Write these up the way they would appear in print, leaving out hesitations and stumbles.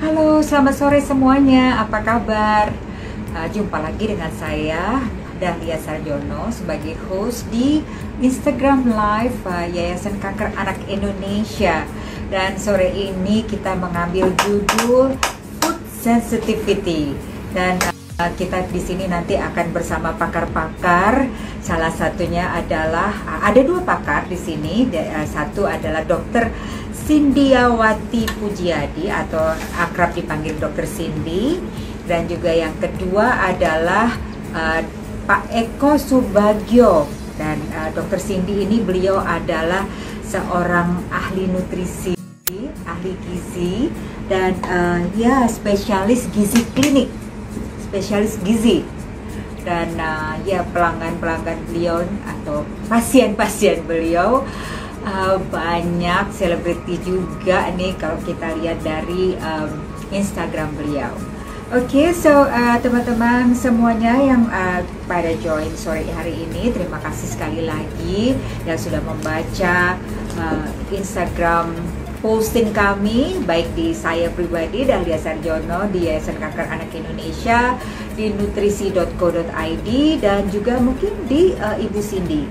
Halo, selamat sore semuanya. Apa kabar? Jumpa lagi dengan saya, Dahlia Sarjono, sebagai host di Instagram Live Yayasan Kanker Anak Indonesia. Dan sore ini kita mengambil judul Food Sensitivity. Dan kita di sini nanti akan bersama pakar-pakar. Salah satunya adalah ada dua pakar di sini. Satu adalah Dokter Sindiawati Pujiadi atau akrab dipanggil Dokter Cindy, dan juga yang kedua adalah Pak Eko Subagio. Dan Dokter Cindy ini beliau adalah seorang ahli nutrisi, ahli gizi, dan ya spesialis gizi klinik, spesialis gizi. Dan ya pelanggan-pelanggan beliau atau pasien-pasien beliau banyak selebriti juga nih kalau kita lihat dari Instagram beliau. Oke, so teman-teman semuanya yang pada join sore hari ini, terima kasih sekali lagi yang sudah membaca Instagram posting kami, baik di saya pribadi Dahlia Sarjono di Yayasan Kanker Anak Indonesia, di nutrisi.co.id, dan juga mungkin di Ibu Cindy,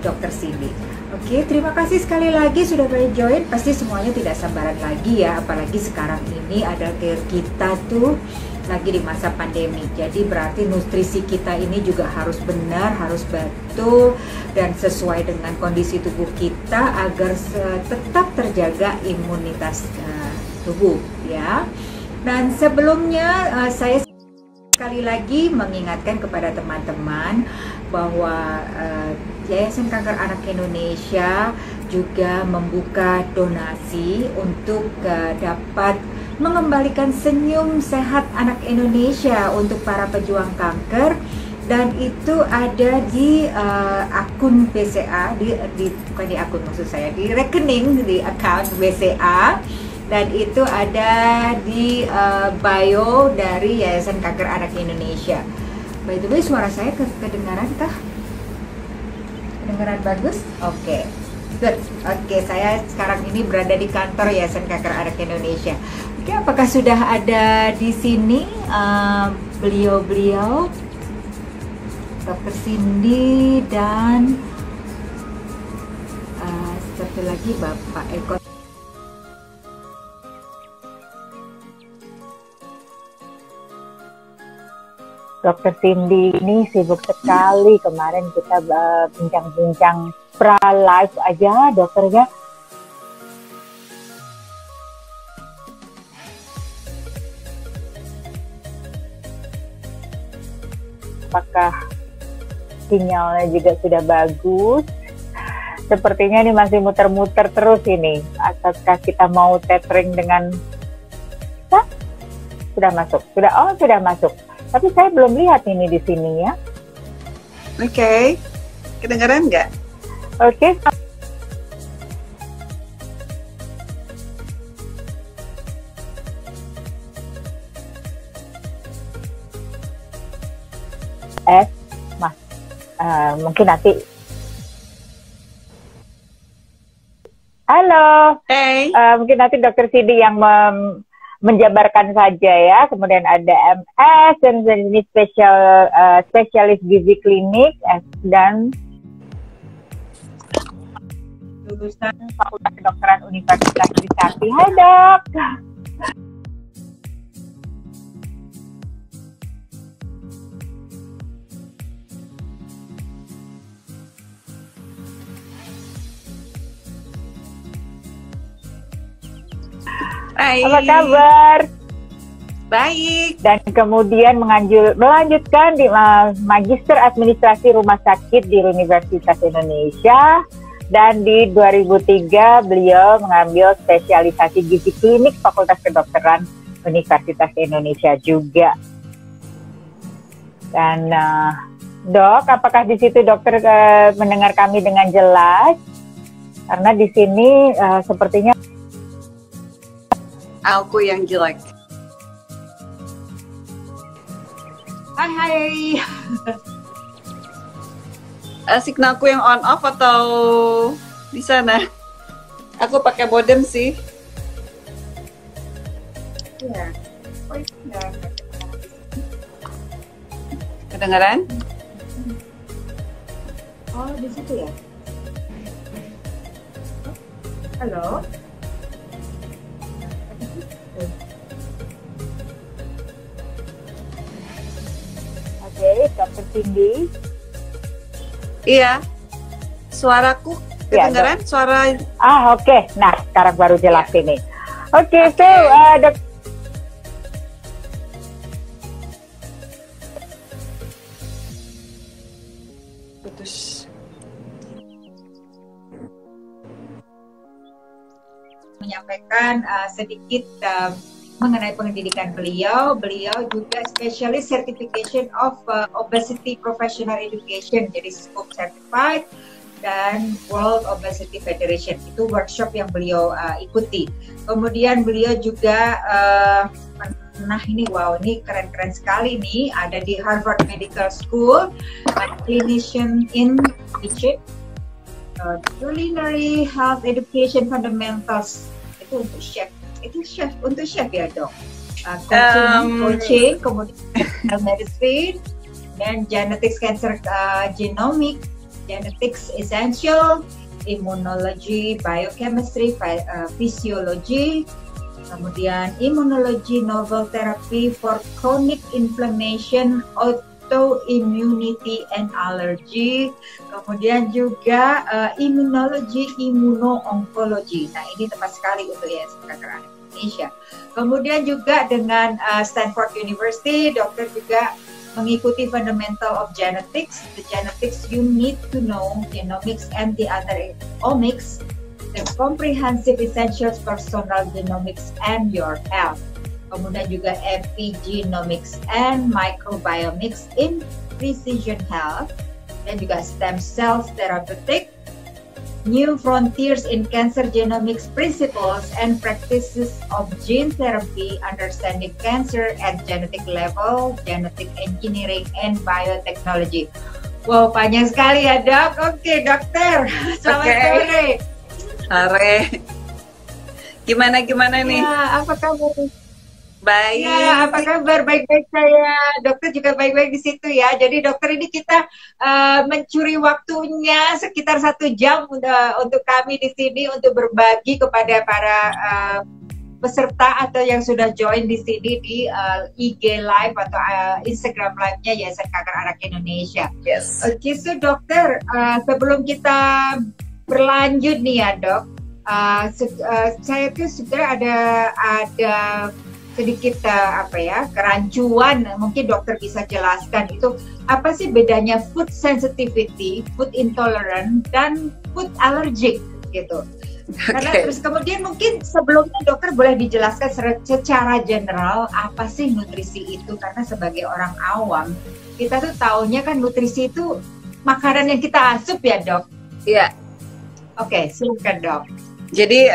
Dokter Cindy. Oke, terima kasih sekali lagi sudah pada join. Pasti semuanya tidak sabaran lagi ya, apalagi sekarang ini ada kita tuh lagi di masa pandemi. Jadi berarti nutrisi kita ini juga harus benar, harus betul dan sesuai dengan kondisi tubuh kita agar tetap terjaga imunitas tubuh ya. Dan sebelumnya saya sekali lagi mengingatkan kepada teman-teman bahwa Yayasan Kanker Anak Indonesia juga membuka donasi untuk dapat mengembalikan senyum sehat anak Indonesia untuk para pejuang kanker, dan itu ada di akun BCA, bukan di akun, maksud saya di rekening, di account BCA, dan itu ada di bio dari Yayasan Kanker Anak Indonesia. By the way, suara saya kedengaran kah? Kedengaran bagus? Oke. Good. Oke, saya sekarang ini berada di kantor Yayasan Kanker Anak Indonesia. Oke, apakah sudah ada di sini beliau-beliau, Dokter Cindy dan satu lagi Bapak Eko. Dokter Cindy ini sibuk sekali. Kemarin kita bincang-bincang pra-live aja dokternya. Apakah sinyalnya juga sudah bagus? Sepertinya ini masih muter-muter terus ini. Ataukah kita mau tethering dengan... Sudah masuk? Sudah masuk. Tapi saya belum lihat ini di sini ya. Oke. Kedengaran nggak? Oke. Mas, mungkin nanti. Halo. Hey. Mungkin nanti Dokter Cindy yang menjabarkan saja ya. Kemudian ada MS dan ini spesialis gizi klinik dan lulusan Fakultas Kedokteran Universitas Trisakti. Hai dok. Hai. Apa kabar? Baik. Dan kemudian melanjutkan di Magister Administrasi Rumah Sakit di Universitas Indonesia, dan di 2003 beliau mengambil spesialisasi gizi klinik Fakultas Kedokteran Universitas Indonesia juga. Dan dok, apakah di situ dokter mendengar kami dengan jelas? Karena di sini sepertinya Aku yang jelek. Hai. Signalku yang on off atau di sana? Aku pakai modem sih. Iya. Oh, itu enggak. Kedengaran? Oh, di situ ya. Halo. Oke, Dr. Cindy. Iya. Suaraku Ya, kedengaran? Suara Oke. Nah, sekarang baru jelas ini. Oke, Oke. so Dok- putus. menyampaikan sedikit mengenai pendidikan beliau. Beliau juga Specialist Certification of Obesity Professional Education, jadi SCOPE Certified, dan World Obesity Federation. Itu workshop yang beliau ikuti. Kemudian beliau juga ini keren-keren sekali nih, ada di Harvard Medical School, clinician in Egypt, culinary health education fundamentals. Itu untuk chef. Itu untuk chef ya, Dok. Coaching, kemudian medicine, dan genetics, cancer, genomic, genetics essential, immunology, biochemistry, physiology, kemudian immunology, novel therapy for chronic inflammation, autoimmunity and allergy, kemudian juga immunology, immuno-oncology. Nah, ini tepat sekali untuk Yayasan Kanker Anak Indonesia. Kemudian juga dengan Stanford University, dokter juga mengikuti fundamental of genetics. The genetics you need to know, genomics and the other omics, the comprehensive essentials personal genomics and your health. Kemudian juga epigenomics and microbiomics in precision health, dan juga stem cells therapeutic, new frontiers in cancer genomics principles and practices of gene therapy, understanding cancer at genetic level, genetic engineering and biotechnology. Wow, panjang sekali ya, Dok. Oke, dokter. Selamat sore. Sore. Gimana nih? Ya, apa kabar? Baik. Ya, apa kabar? Baik-baik saya. Dokter juga baik-baik di situ ya. Jadi dokter ini kita mencuri waktunya sekitar 1 jam untuk kami di sini untuk berbagi kepada para peserta atau yang sudah join di sini di IG Live atau Instagram Live-nya Yayasan Kanker Anak Indonesia. Yes. Oke, so dokter, sebelum kita berlanjut nih ya, Dok, saya tuh sebenarnya ada sedikit kerancuan, mungkin dokter bisa jelaskan itu apa sih bedanya food sensitivity, food intolerant, dan food allergic gitu. Karena terus kemudian mungkin sebelumnya dokter boleh dijelaskan secara general apa sih nutrisi itu, karena sebagai orang awam kita tuh taunya kan nutrisi itu makanan yang kita asup ya, Dok. Iya. Oke, silakan, Dok. Jadi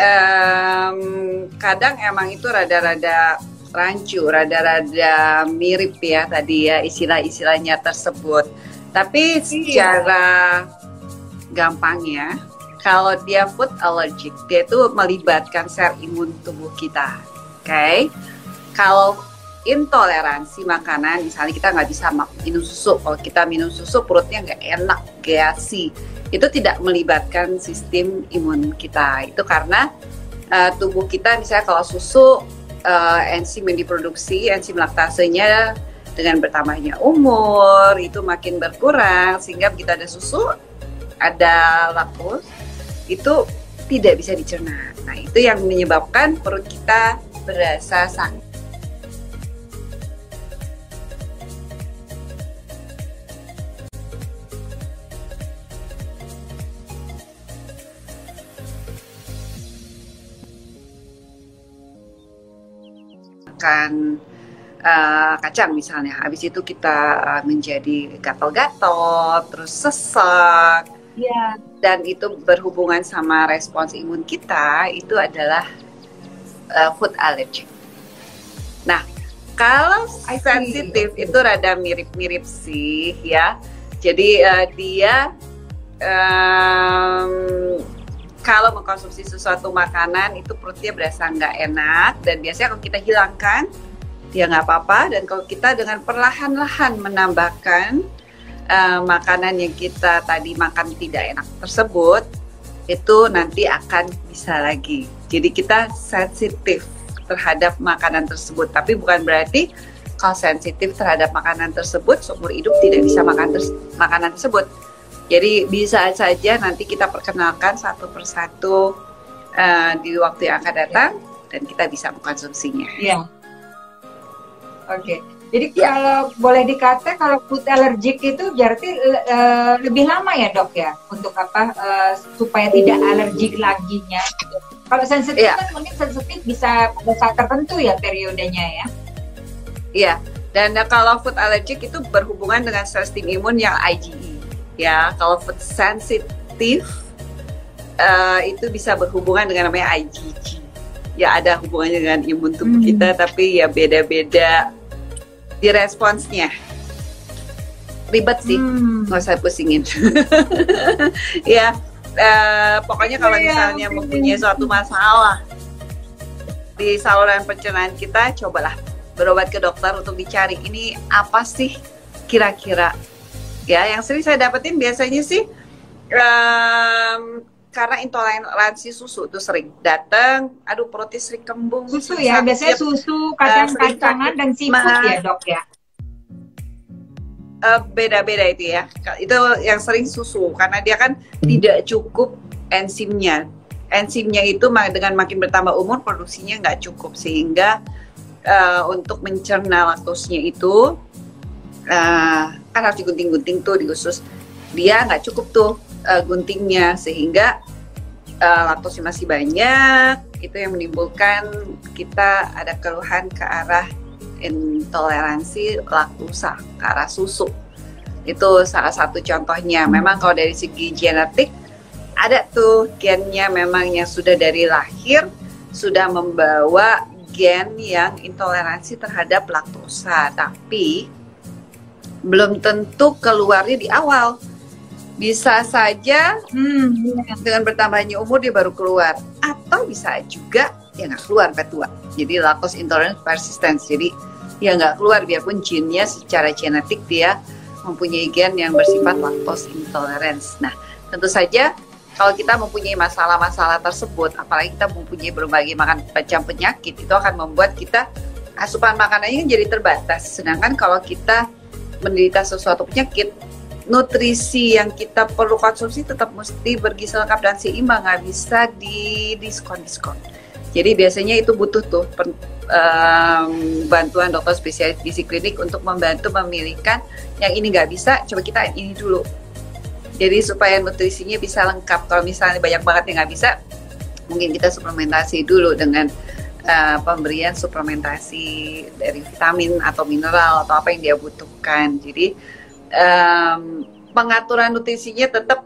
kadang emang itu rada-rada rancu, rada-rada mirip ya tadi ya istilah-istilahnya tersebut. Tapi secara gampangnya, kalau dia food allergic, dia itu melibatkan sel imun tubuh kita. Oke? Kalau intoleransi makanan, misalnya kita nggak bisa minum susu. Kalau kita minum susu perutnya nggak enak, gaasi. Itu tidak melibatkan sistem imun kita. Itu karena tubuh kita misalnya kalau susu, enzim yang diproduksi, enzim laktasenya dengan bertambahnya umur itu makin berkurang, sehingga begitu ada susu, ada laktos, itu tidak bisa dicerna. Nah, itu yang menyebabkan perut kita berasa sakit. Makan kacang misalnya, habis itu kita menjadi gatal-gatal, terus sesak, dan itu berhubungan sama respons imun kita, itu adalah food allergy. Nah, kalau sensitif itu rada mirip-mirip sih ya, jadi dia kalau mengkonsumsi sesuatu makanan itu perutnya berasa nggak enak, dan biasanya kalau kita hilangkan ya nggak apa-apa, dan kalau kita dengan perlahan-lahan menambahkan makanan yang kita tadi makan tidak enak tersebut, itu nanti akan bisa lagi. Jadi kita sensitif terhadap makanan tersebut, tapi bukan berarti kalau sensitif terhadap makanan tersebut seumur hidup tidak bisa makan makanan tersebut. Jadi bisa saja nanti kita perkenalkan satu persatu di waktu yang akan datang, dan kita bisa mengkonsumsinya. Iya. Oke. Jadi kalau boleh dikata kalau food allergic itu berarti lebih lama ya dok ya untuk apa supaya tidak alergik laginya. Gitu. Kalau sensitif kan mungkin sensitif bisa pada saat tertentu ya periodenya ya. Iya. Dan kalau food allergic itu berhubungan dengan sistem imun yang IgE. Ya, kalau food sensitif itu bisa berhubungan dengan namanya IgG. Ya, ada hubungannya dengan imun tubuh kita, tapi ya beda-beda di responsnya. Ribet sih, nggak usah pusingin. Ya, pokoknya kalau misalnya mempunyai suatu masalah di saluran pencernaan kita, cobalah berobat ke dokter untuk dicari ini apa sih kira-kira. Ya, yang sering saya dapetin biasanya sih karena intoleransi susu tuh sering datang. Aduh, perutnya sering kembung. Susu ya, biasanya susu, kacang-kacangan dan seafood ya dok ya. Beda-beda itu ya. Itu yang sering susu karena dia kan tidak cukup enzimnya. Enzimnya itu dengan makin bertambah umur produksinya nggak cukup, sehingga untuk mencerna laktosnya itu kan harus digunting-gunting tuh di usus, dia nggak cukup tuh guntingnya, sehingga laktosnya masih banyak. Itu yang menimbulkan kita ada keluhan ke arah intoleransi laktosa, ke arah susu. Itu salah satu contohnya. Memang kalau dari segi genetik ada tuh gennya, memang yang sudah dari lahir sudah membawa gen yang intoleransi terhadap laktosa, tapi belum tentu keluarnya di awal. Bisa saja dengan bertambahnya umur dia baru keluar, atau bisa juga ya nggak keluar sampai tua. Jadi lactose intolerance persistence, jadi ya nggak keluar biarpun gennya secara genetik dia mempunyai gen yang bersifat lactose intolerance. Nah, tentu saja kalau kita mempunyai masalah-masalah tersebut, apalagi kita mempunyai berbagai macam penyakit, itu akan membuat kita asupan makanannya jadi terbatas. Sedangkan kalau kita menderita sesuatu penyakit, nutrisi yang kita perlu konsumsi tetap mesti bergizi lengkap dan seimbang, nggak bisa di diskon-diskon. Jadi biasanya itu butuh tuh bantuan dokter spesialis gizi klinik untuk membantu memilihkan yang ini nggak bisa, coba kita ini dulu. Jadi supaya nutrisinya bisa lengkap. Kalau misalnya banyak banget yang nggak bisa, mungkin kita suplementasi dulu dengan pemberian suplementasi dari vitamin atau mineral atau apa yang dia butuhkan. Jadi pengaturan nutrisinya tetap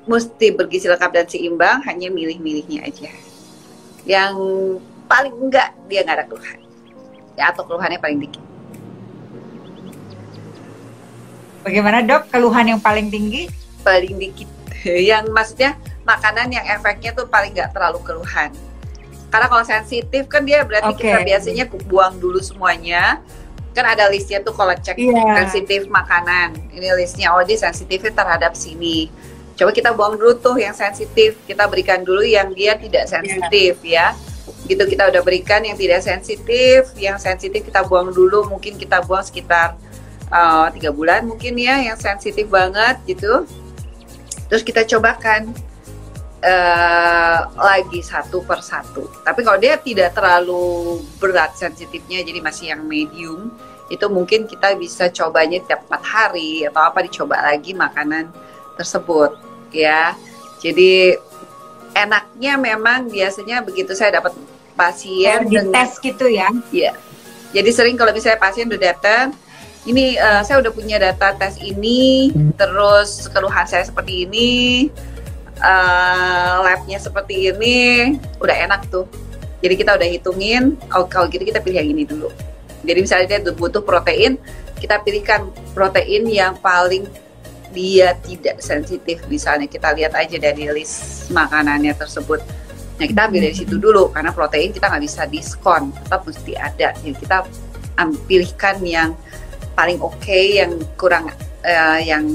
mesti bergizi lengkap dan seimbang, hanya milih-milihnya aja. Yang paling enggak dia nggak ada keluhan, ya, atau keluhannya paling dikit. Bagaimana dok, keluhan yang paling tinggi? Paling dikit. Yang maksudnya makanan yang efeknya tuh paling nggak terlalu keluhan. Karena kalau sensitif kan dia berarti kita biasanya buang dulu semuanya. Kan ada listnya tuh kalau cek sensitif makanan. Ini listnya, oh dia sensitifnya terhadap sini. Coba kita buang dulu tuh yang sensitif. Kita berikan dulu yang dia tidak sensitif ya. Gitu kita udah berikan yang tidak sensitif. Yang sensitif kita buang dulu. Mungkin kita buang sekitar 3 bulan mungkin ya, yang sensitif banget gitu. Terus kita cobakan lagi satu per satu. Tapi kalau dia tidak terlalu berat sensitifnya, jadi masih yang medium, itu mungkin kita bisa cobanya tiap 4 hari atau apa, dicoba lagi makanan tersebut ya. Jadi enaknya memang biasanya begitu saya dapat pasien tes gitu ya. Iya. Jadi sering kalau misalnya pasien udah datang, ini saya udah punya data tes ini, terus keluhan saya seperti ini, labnya seperti ini, udah enak tuh. Jadi kita udah hitungin, oh kalau gitu kita pilih yang ini dulu. Jadi misalnya dia butuh protein, kita pilihkan protein yang paling dia tidak sensitif, misalnya kita lihat aja dari list makanannya tersebut. Nah kita ambil dari situ dulu, karena protein kita nggak bisa diskon, tetap mesti ada. Jadi kita pilihkan yang paling oke, yang kurang yang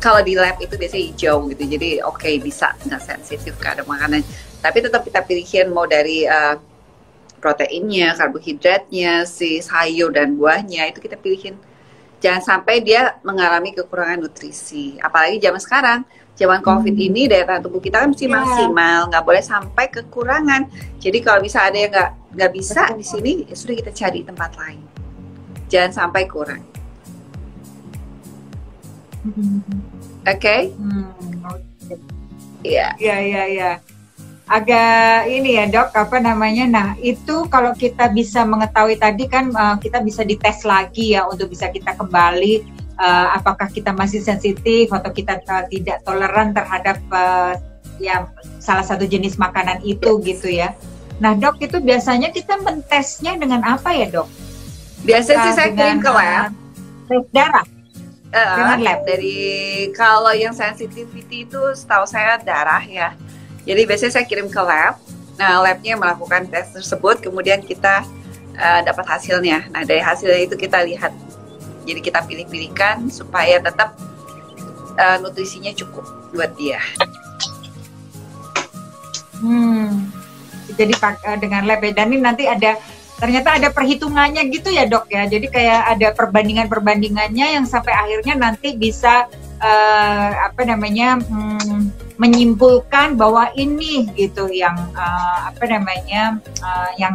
kalau di lab itu biasanya hijau gitu, jadi oke, bisa nggak sensitif ke ada makanan. Tapi tetap kita pilihin mau dari proteinnya, karbohidratnya, si sayur dan buahnya, itu kita pilihin. Jangan sampai dia mengalami kekurangan nutrisi. Apalagi zaman sekarang, zaman COVID ini daya tahan tubuh kita kan mesti maksimal, nggak boleh sampai kekurangan. Jadi kalau bisa ada yang nggak bisa di sini, ya sudah kita cari tempat lain. Jangan sampai kurang. Oke? Iya. Iya. Agak ini ya dok, apa namanya? Nah itu kalau kita bisa mengetahui tadi kan kita bisa dites lagi ya untuk bisa kita kembali apakah kita masih sensitif atau kita tidak toleran terhadap ya salah satu jenis makanan itu gitu ya. Nah dok, itu biasanya kita mentesnya dengan apa ya dok? Biasanya sih saya kirim ke lab. Tes darah. Dengan lab. Dari kalau yang sensitivity itu setahu saya darah ya. Jadi biasanya saya kirim ke lab. Nah labnya melakukan tes tersebut, kemudian kita dapat hasilnya. Nah dari hasilnya itu kita lihat. Jadi kita pilih-pilihkan supaya tetap nutrisinya cukup buat dia. Jadi dengan lab ya. Dan ini nanti ternyata ada perhitungannya gitu ya dok ya. Jadi kayak ada perbandingannya yang sampai akhirnya nanti bisa menyimpulkan bahwa ini gitu yang yang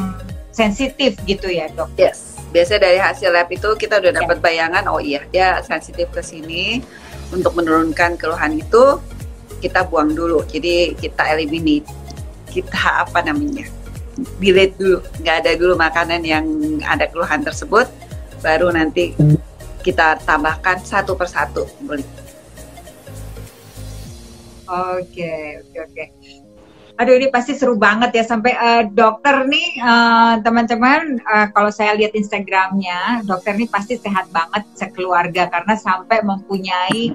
sensitif gitu ya dok. Yes. Biasanya dari hasil lab itu kita udah dapat bayangan, oh iya dia sensitif ke sini. Untuk menurunkan keluhan itu kita buang dulu. Jadi kita eliminate. Kita delete dulu. Nggak ada dulu makanan yang ada keluhan tersebut. Baru nanti kita tambahkan satu persatu. Oke. Aduh ini pasti seru banget ya, sampai dokter nih teman-teman, kalau saya lihat Instagramnya dokter nih pasti sehat banget sekeluarga karena sampai mempunyai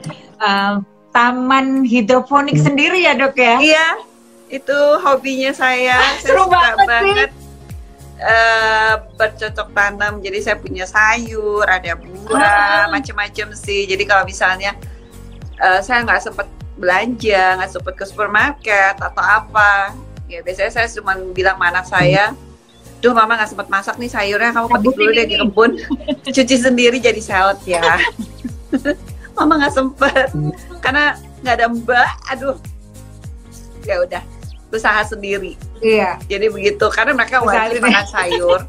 taman hidroponik sendiri ya dok ya. Iya, itu hobinya saya. Seru banget. Bercocok tanam, jadi saya punya sayur, ada buah, macam-macam sih. Jadi kalau misalnya saya nggak sempat belanja, nggak sempat ke supermarket atau apa, ya biasanya saya cuma bilang sama anak saya, duh mama nggak sempat masak nih sayurnya, kamu petik dulu deh di kebun, cuci sendiri jadi salad ya. Mama nggak sempet karena nggak ada mbak, aduh ya udah usaha sendiri. Iya. Jadi begitu, karena mereka wajib makan sayur.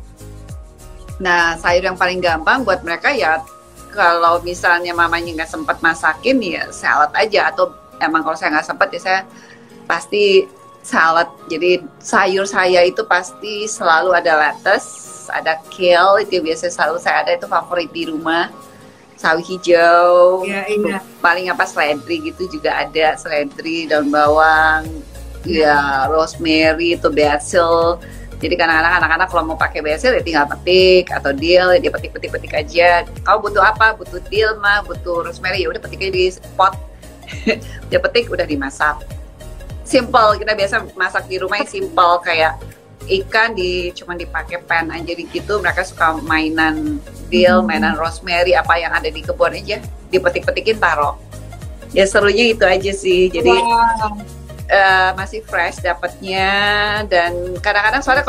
Nah sayur yang paling gampang buat mereka ya, kalau misalnya mamanya nggak sempat masakin ya salad aja, atau emang kalau saya nggak sempat ya saya pasti salad. Jadi sayur saya itu pasti selalu ada lettuce, ada kale, itu biasanya selalu saya ada, itu favorit di rumah. Sawi hijau, paling seledri gitu juga ada, seledri, daun bawang, ya rosemary, itu basil. Jadi anak-anak kalau mau pakai basil ya tinggal petik, atau dill dia petik aja. Kamu butuh apa? Butuh dill mah, butuh rosemary, ya udah petik aja di pot. Dia petik udah dimasak. Simple, kita biasa masak di rumah yang simple, kayak ikan cuman dipakai pan aja gitu. Mereka suka mainan dill, mainan rosemary, apa yang ada di kebun aja dipetik-petikin taruh. Ya serunya itu aja sih. Jadi masih fresh dapatnya, dan kadang-kadang soalnya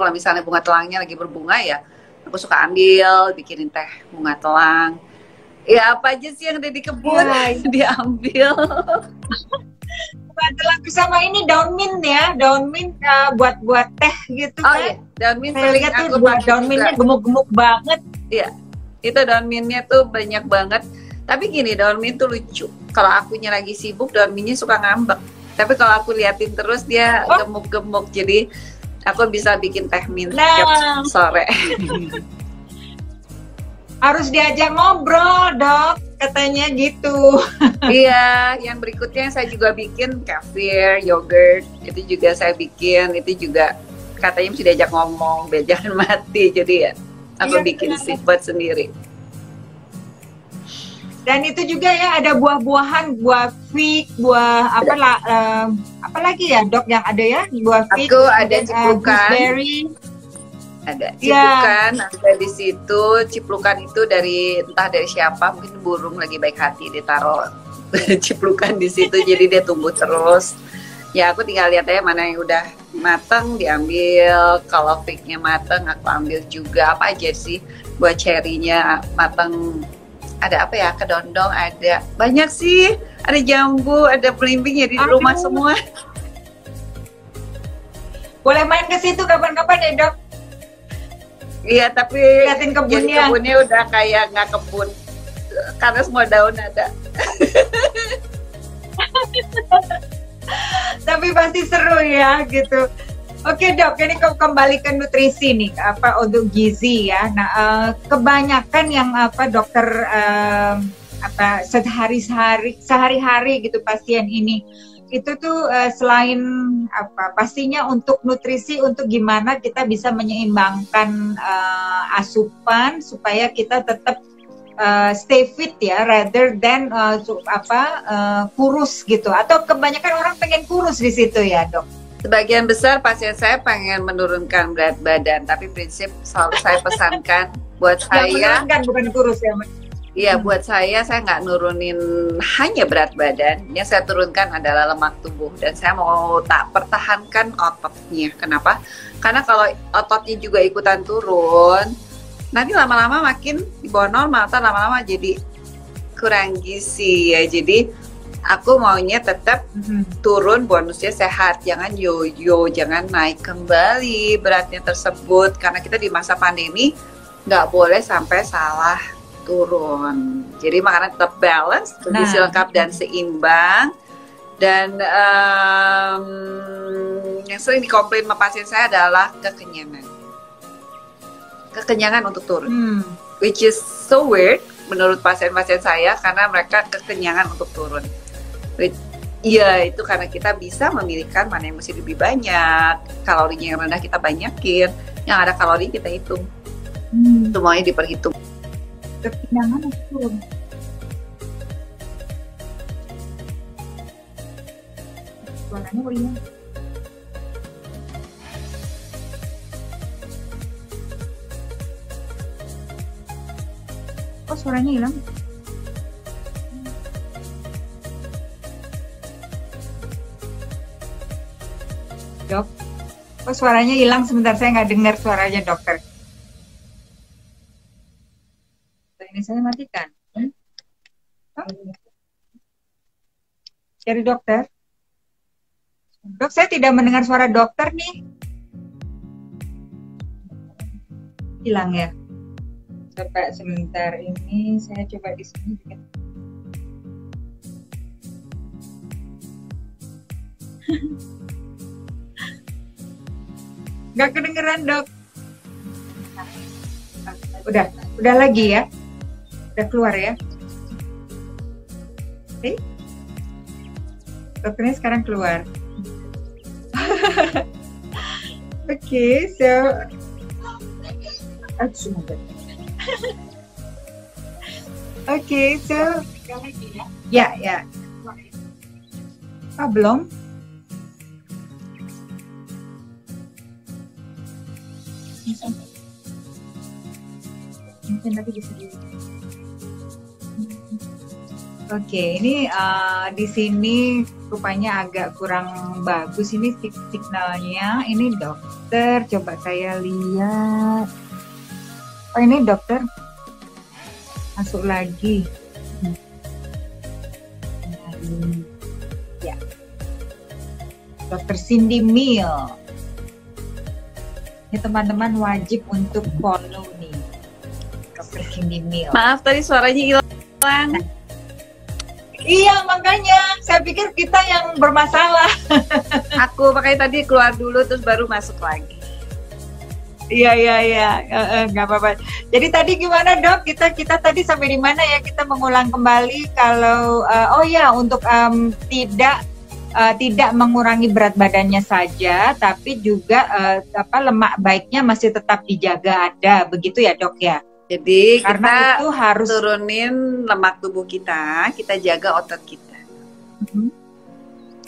kalau misalnya bunga telangnya lagi berbunga ya aku suka ambil, bikinin teh bunga telang. Ya apa aja sih yang ada di kebun diambil. Bunga telang sama ini daun mint ya, daun mint buat teh gitu kan. Iya, daun mint saya lihat tuh daun mintnya gemuk-gemuk banget. Iya, itu daun mintnya tuh banyak banget. Tapi gini, daun mint tuh lucu. Kalau akunya lagi sibuk, daun mintnya suka ngambek. Tapi kalau aku liatin terus dia gemuk-gemuk, jadi aku bisa bikin teh mint tiap sore. Harus diajak ngobrol dok, katanya gitu. Iya, yang berikutnya saya juga bikin kefir, yogurt, itu juga saya bikin, itu juga katanya mesti diajak ngomong, biar jangan mati, jadi ya aku bikin sih buat sendiri. Dan itu juga ya ada buah-buahan, buah fig, buah apa lagi ya dok yang ada ya, buah fig. Aku ada ciplukan. Gooseberry. Ada ciplukan, ada di situ. Ciplukan itu entah dari siapa, mungkin burung lagi baik hati ditaruh ciplukan di situ, jadi dia tumbuh terus. Ya aku tinggal lihat aja mana yang udah mateng diambil, kalau fignya mateng aku ambil juga. Apa aja sih, buat cherry-nya mateng. Ada apa ya, kedondong, ada banyak sih, ada jambu, ada belimbing ya di rumah semua. Boleh main ke situ kapan-kapan ya dok? Iya, tapi liatin kebunnya. Kebunnya udah kayak nggak kebun karena semua daun ada. Tapi pasti seru ya gitu. Oke dok, ini kembali ke nutrisi nih, apa untuk gizi ya. Nah, kebanyakan yang dokter sehari-hari gitu pasien ini itu tuh selain pastinya untuk nutrisi, untuk gimana kita bisa menyeimbangkan asupan supaya kita tetap stay fit ya, rather than kurus gitu. Atau kebanyakan orang pengen kurus di situ ya dok? Sebagian besar pasien saya pengen menurunkan berat badan, tapi prinsip selalu saya pesankan buat saya bukan kurus ya. Iya, buat saya nggak nurunin hanya berat badan, yang saya turunkan adalah lemak tubuh, dan saya mau pertahankan ototnya. Kenapa? Karena kalau ototnya juga ikutan turun, nanti lama-lama makin di bawah normal, atau lama-lama jadi kurang gizi ya. Jadi aku maunya tetap turun, bonusnya sehat, jangan yo-yo, jangan naik kembali beratnya tersebut, karena kita di masa pandemi nggak boleh sampai salah turun. Jadi makanan tetap balance, bergizi lengkap dan seimbang. Dan yang sering dikomplain sama pasien saya adalah kekenyangan untuk turun, which is so weird menurut pasien-pasien saya, karena mereka kekenyangan untuk turun. Iya, itu karena kita bisa memilihkan mana yang mesti lebih banyak, kalorinya yang rendah kita banyakin, yang ada kalori kita hitung, semuanya diperhitung. Kekenyangan untuk turun. Suaranya hilang. Oh, suaranya hilang. Dok, kok suaranya hilang sebentar, saya nggak dengar suaranya dokter. Ini saya matikan. Cari dokter. Dok, saya tidak mendengar suara dokter nih. Hilang ya. Coba sebentar, ini saya coba di sini. Nggak kedengeran dok. Udah lagi ya. Udah keluar ya. Oke. Dokternya sekarang keluar. Oke, so Oke, so ya. Belum. Mungkin nanti bisa di. Oke, ini di sini rupanya agak kurang bagus ini signalnya. Ini dokter, coba saya lihat. Oh, ini dokter masuk lagi. Ya, Dokter Cindy Mill. Ini teman-teman wajib untuk follow nih, Dokter Cindy Mill. Maaf tadi suaranya hilang. Iya, makanya saya pikir kita yang bermasalah. Aku makanya tadi keluar dulu terus baru masuk lagi. Iya, iya, iya, nggak apa-apa. Jadi tadi gimana dok? Kita tadi sampai di mana ya? Kita mengulang kembali kalau oh ya untuk tidak mengurangi berat badannya saja, tapi juga lemak baiknya masih tetap dijaga ada, begitu ya dok ya? Jadi Karena kita itu harus turunin lemak tubuh kita jaga otot kita.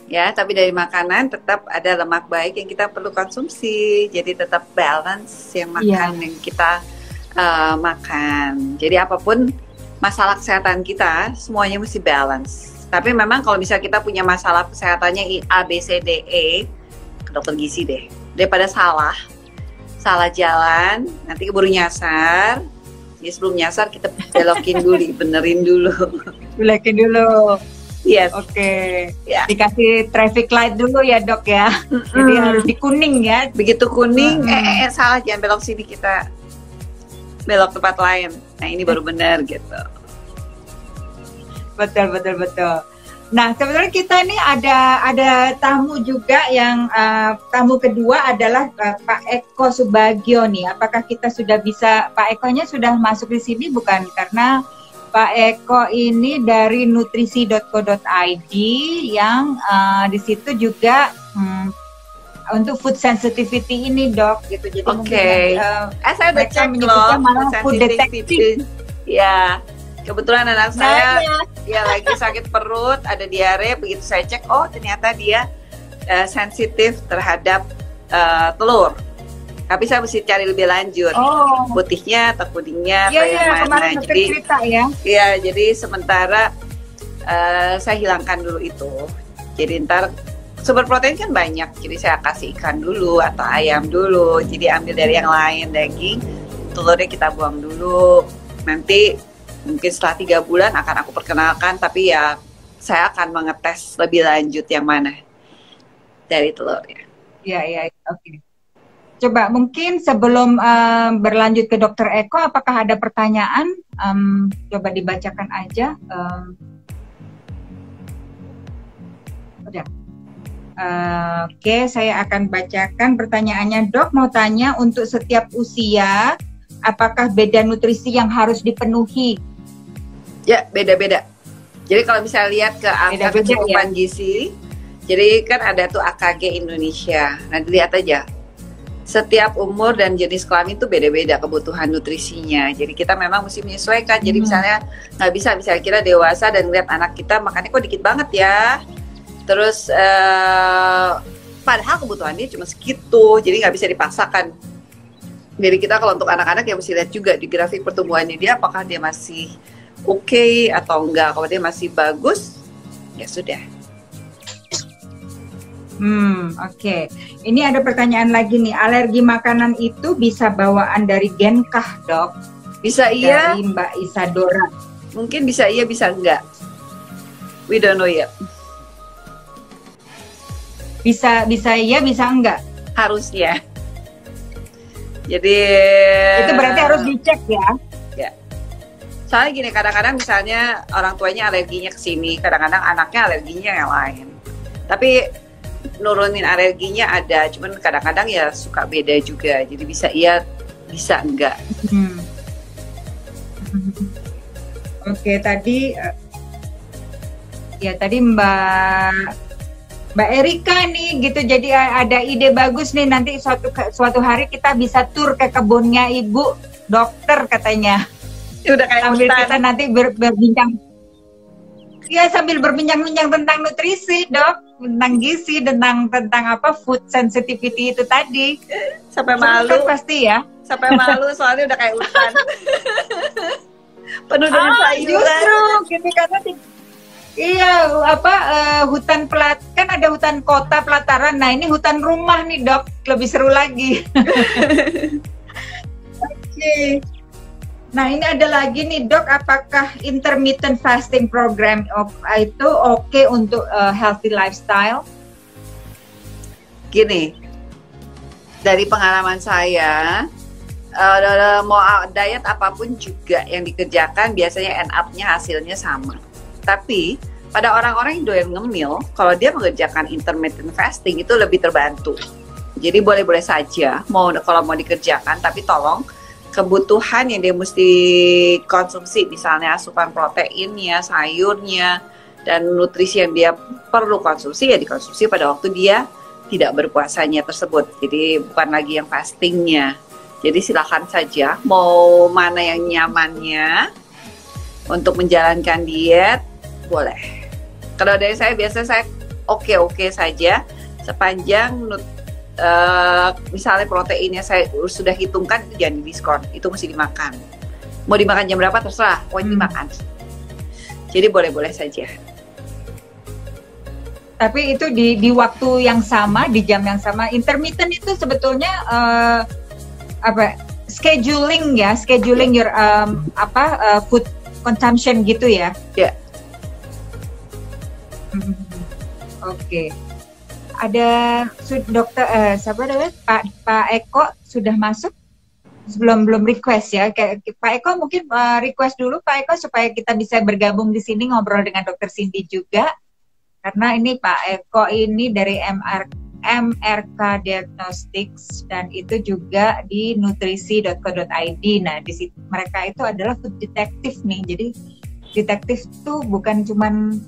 Ya, tapi dari makanan tetap ada lemak baik yang kita perlu konsumsi. Jadi tetap balance yang makan yang kita makan. Jadi apapun masalah kesehatan kita, semuanya mesti balance. Tapi memang kalau misalnya kita punya masalah kesehatannya A, B, C, D, E, ke dokter gizi deh. Daripada salah jalan, nanti keburu nyasar. Jadi sebelum nyasar kita belokin dulu, benerin dulu. Belokin dulu. Yes. Oke. Ya. Dikasih traffic light dulu ya dok ya. Jadi harus di kuning ya. Begitu kuning, salah, jangan belok sini, kita belok tempat lain. Nah ini baru benar gitu. Betul. Nah sebenarnya kita ini ada tamu juga yang tamu kedua adalah Pak Eko Subagio nih. Apakah kita sudah bisa, Pak Ekonya sudah masuk di sini bukan? Karena Pak Eko ini dari nutrisi.co.id yang di situ juga untuk food sensitivity ini dok gitu. Jadi mungkin saya udah cek loh food sensitivity. Ya, kebetulan anak saya ya lagi sakit perut, ada diare, begitu saya cek, oh ternyata dia sensitif terhadap telur. Tapi saya mesti cari lebih lanjut, putihnya atau kuningnya atau yang mana. Jadi cerita, ya, jadi sementara saya hilangkan dulu itu. Jadi ntar sumber protein kan banyak, jadi saya kasih ikan dulu atau ayam dulu. Jadi ambil dari yang lain, daging, telurnya kita buang dulu. Nanti mungkin setelah 3 bulan akan aku perkenalkan, tapi ya saya akan mengetes lebih lanjut yang mana dari telurnya. Iya, oke. Coba mungkin sebelum berlanjut ke Dokter Eko, apakah ada pertanyaan? Coba dibacakan aja. Udah. Oke, saya akan bacakan pertanyaannya. Dok, mau tanya untuk setiap usia, apakah beda nutrisi yang harus dipenuhi? Ya, beda-beda. Jadi kalau misalnya lihat ke angka kecukupan gizi, jadi kan ada tuh AKG Indonesia. Nah, dilihat aja. Setiap umur dan jenis kelamin itu beda-beda kebutuhan nutrisinya. Jadi kita memang mesti menyesuaikan. Jadi misalnya nggak bisa, misalnya kita dewasa dan lihat anak kita makannya kok dikit banget ya. Terus padahal kebutuhannya cuma segitu. Jadi nggak bisa dipaksakan. Jadi kita kalau untuk anak-anak ya mesti lihat juga di grafik pertumbuhannya dia, apakah dia masih oke atau enggak. Kalau dia masih bagus, ya sudah. Oke. Ini ada pertanyaan lagi nih. Alergi makanan itu bisa bawaan dari gen kah, dok? Bisa iya. Dari Mbak Isadora. Mungkin bisa iya, bisa enggak. We don't know yet. Bisa iya, bisa enggak? Harusnya. Jadi itu berarti harus dicek ya. Ya. Soalnya gini, kadang-kadang misalnya orang tuanya alerginya ke sini, kadang-kadang anaknya alerginya yang lain. Tapi nurunin alerginya ada, cuman kadang-kadang ya suka beda juga. Jadi bisa iya, bisa enggak. Oke, tadi tadi Mbak Erika nih gitu. Jadi ada ide bagus nih, nanti suatu hari kita bisa tur ke kebunnya Ibu dokter katanya. Ya, udah kayak sambil kita nanti berbincang. Ya, sambil berbincang-bincang tentang nutrisi, dok, tentang gizi, tentang apa food sensitivity itu tadi. Sampai malu. Kan pasti ya. Sampai malu soalnya udah kayak hutan. Penuh dengan sayuran. Justru gitu, karena hutan kan ada hutan kota pelataran. Nah, ini hutan rumah nih, dok, lebih seru lagi. Oke. Nah, ini ada lagi nih, dok, apakah intermittent fasting program itu oke untuk healthy lifestyle? Gini, dari pengalaman saya, mau diet apapun juga yang dikerjakan biasanya end up-nya hasilnya sama. Tapi pada orang-orang yang doyan ngemil, kalau dia mengerjakan intermittent fasting itu lebih terbantu. Jadi boleh-boleh saja kalau mau dikerjakan, tapi tolong kebutuhan yang dia mesti konsumsi, misalnya asupan proteinnya, sayurnya, dan nutrisi yang dia perlu konsumsi ya dikonsumsi pada waktu dia tidak berpuasanya tersebut. Jadi bukan lagi yang fastingnya. Jadi silakan saja mau mana yang nyamannya untuk menjalankan diet, boleh. Kalau dari saya biasanya saya oke-oke saja sepanjang misalnya proteinnya saya sudah hitungkan, itu jangan didiskon, itu mesti dimakan. Mau dimakan jam berapa terserah, pokoknya dimakan. Jadi boleh-boleh saja. Tapi itu di waktu yang sama, di jam yang sama. Intermittent itu sebetulnya scheduling ya, your food consumption gitu ya. Ya. Oke. Ada dokter siapa namanya? Pak Eko sudah masuk? Belum request ya. Kayak Pak Eko mungkin request dulu Pak Eko supaya kita bisa bergabung di sini ngobrol dengan Dokter Cindy juga. Karena ini Pak Eko ini dari MRK Diagnostics dan itu juga di nutrisi.co.id. Nah, di situ mereka itu adalah food detective nih. Jadi detektif tuh bukan cuman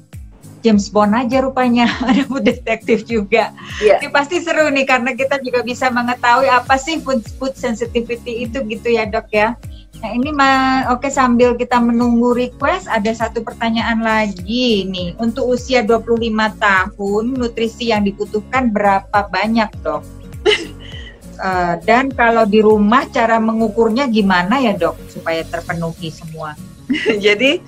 James Bond aja rupanya, ada food detective juga. Yeah. Ini pasti seru nih karena kita juga bisa mengetahui apa sih food sensitivity itu gitu ya, Dok ya. Nah, ini oke, sambil kita menunggu request, ada satu pertanyaan lagi nih. Untuk usia 25 tahun, nutrisi yang dibutuhkan berapa banyak, Dok? Dan kalau di rumah cara mengukurnya gimana ya, Dok, supaya terpenuhi semua? Jadi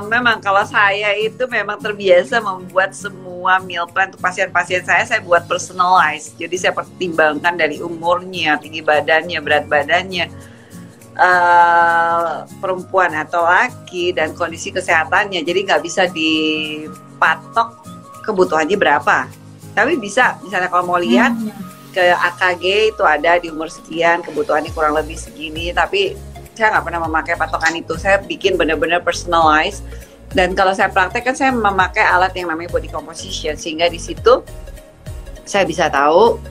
memang kalau saya itu memang terbiasa membuat semua meal plan untuk pasien-pasien saya buat personalized. Jadi saya pertimbangkan dari umurnya, tinggi badannya, berat badannya, perempuan atau laki, dan kondisi kesehatannya. Jadi nggak bisa dipatok kebutuhannya berapa. Tapi bisa, misalnya kalau mau lihat ke AKG itu ada di umur sekian, kebutuhannya kurang lebih segini. Tapi saya nggak pernah memakai patokan itu. Saya bikin benar-benar personalized. Dan kalau saya praktek kan saya memakai alat yang namanya body composition, sehingga di situ saya bisa tahu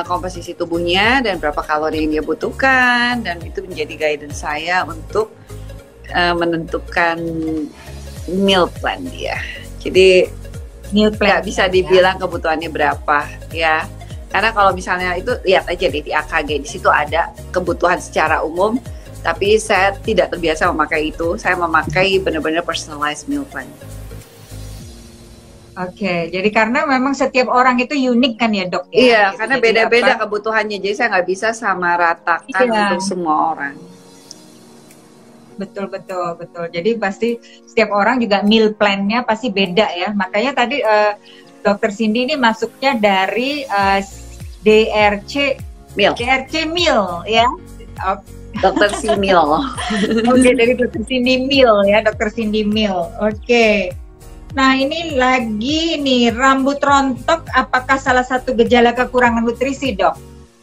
komposisi tubuhnya dan berapa kalori yang dia butuhkan, dan itu menjadi guidance saya untuk menentukan meal plan dia. Jadi nggak bisa dibilang kebutuhannya berapa ya. Karena kalau misalnya itu lihat aja deh di AKG, di situ ada kebutuhan secara umum, tapi saya tidak terbiasa memakai itu. Saya memakai benar-benar personalized meal plan. Oke, jadi karena memang setiap orang itu unik kan ya, Dok? Ya? Iya, karena beda-beda kebutuhannya. Jadi saya nggak bisa sama ratakan untuk semua orang. Betul. Jadi pasti setiap orang juga meal plan-nya pasti beda ya. Makanya tadi Dokter Cindy ini masuknya dari DRC Meal ya. Dokter Cindy Meal. Oke, dari Dokter Cindy Meal ya, Dokter Cindy Meal. Oke. Nah, ini lagi nih, rambut rontok apakah salah satu gejala kekurangan nutrisi, Dok?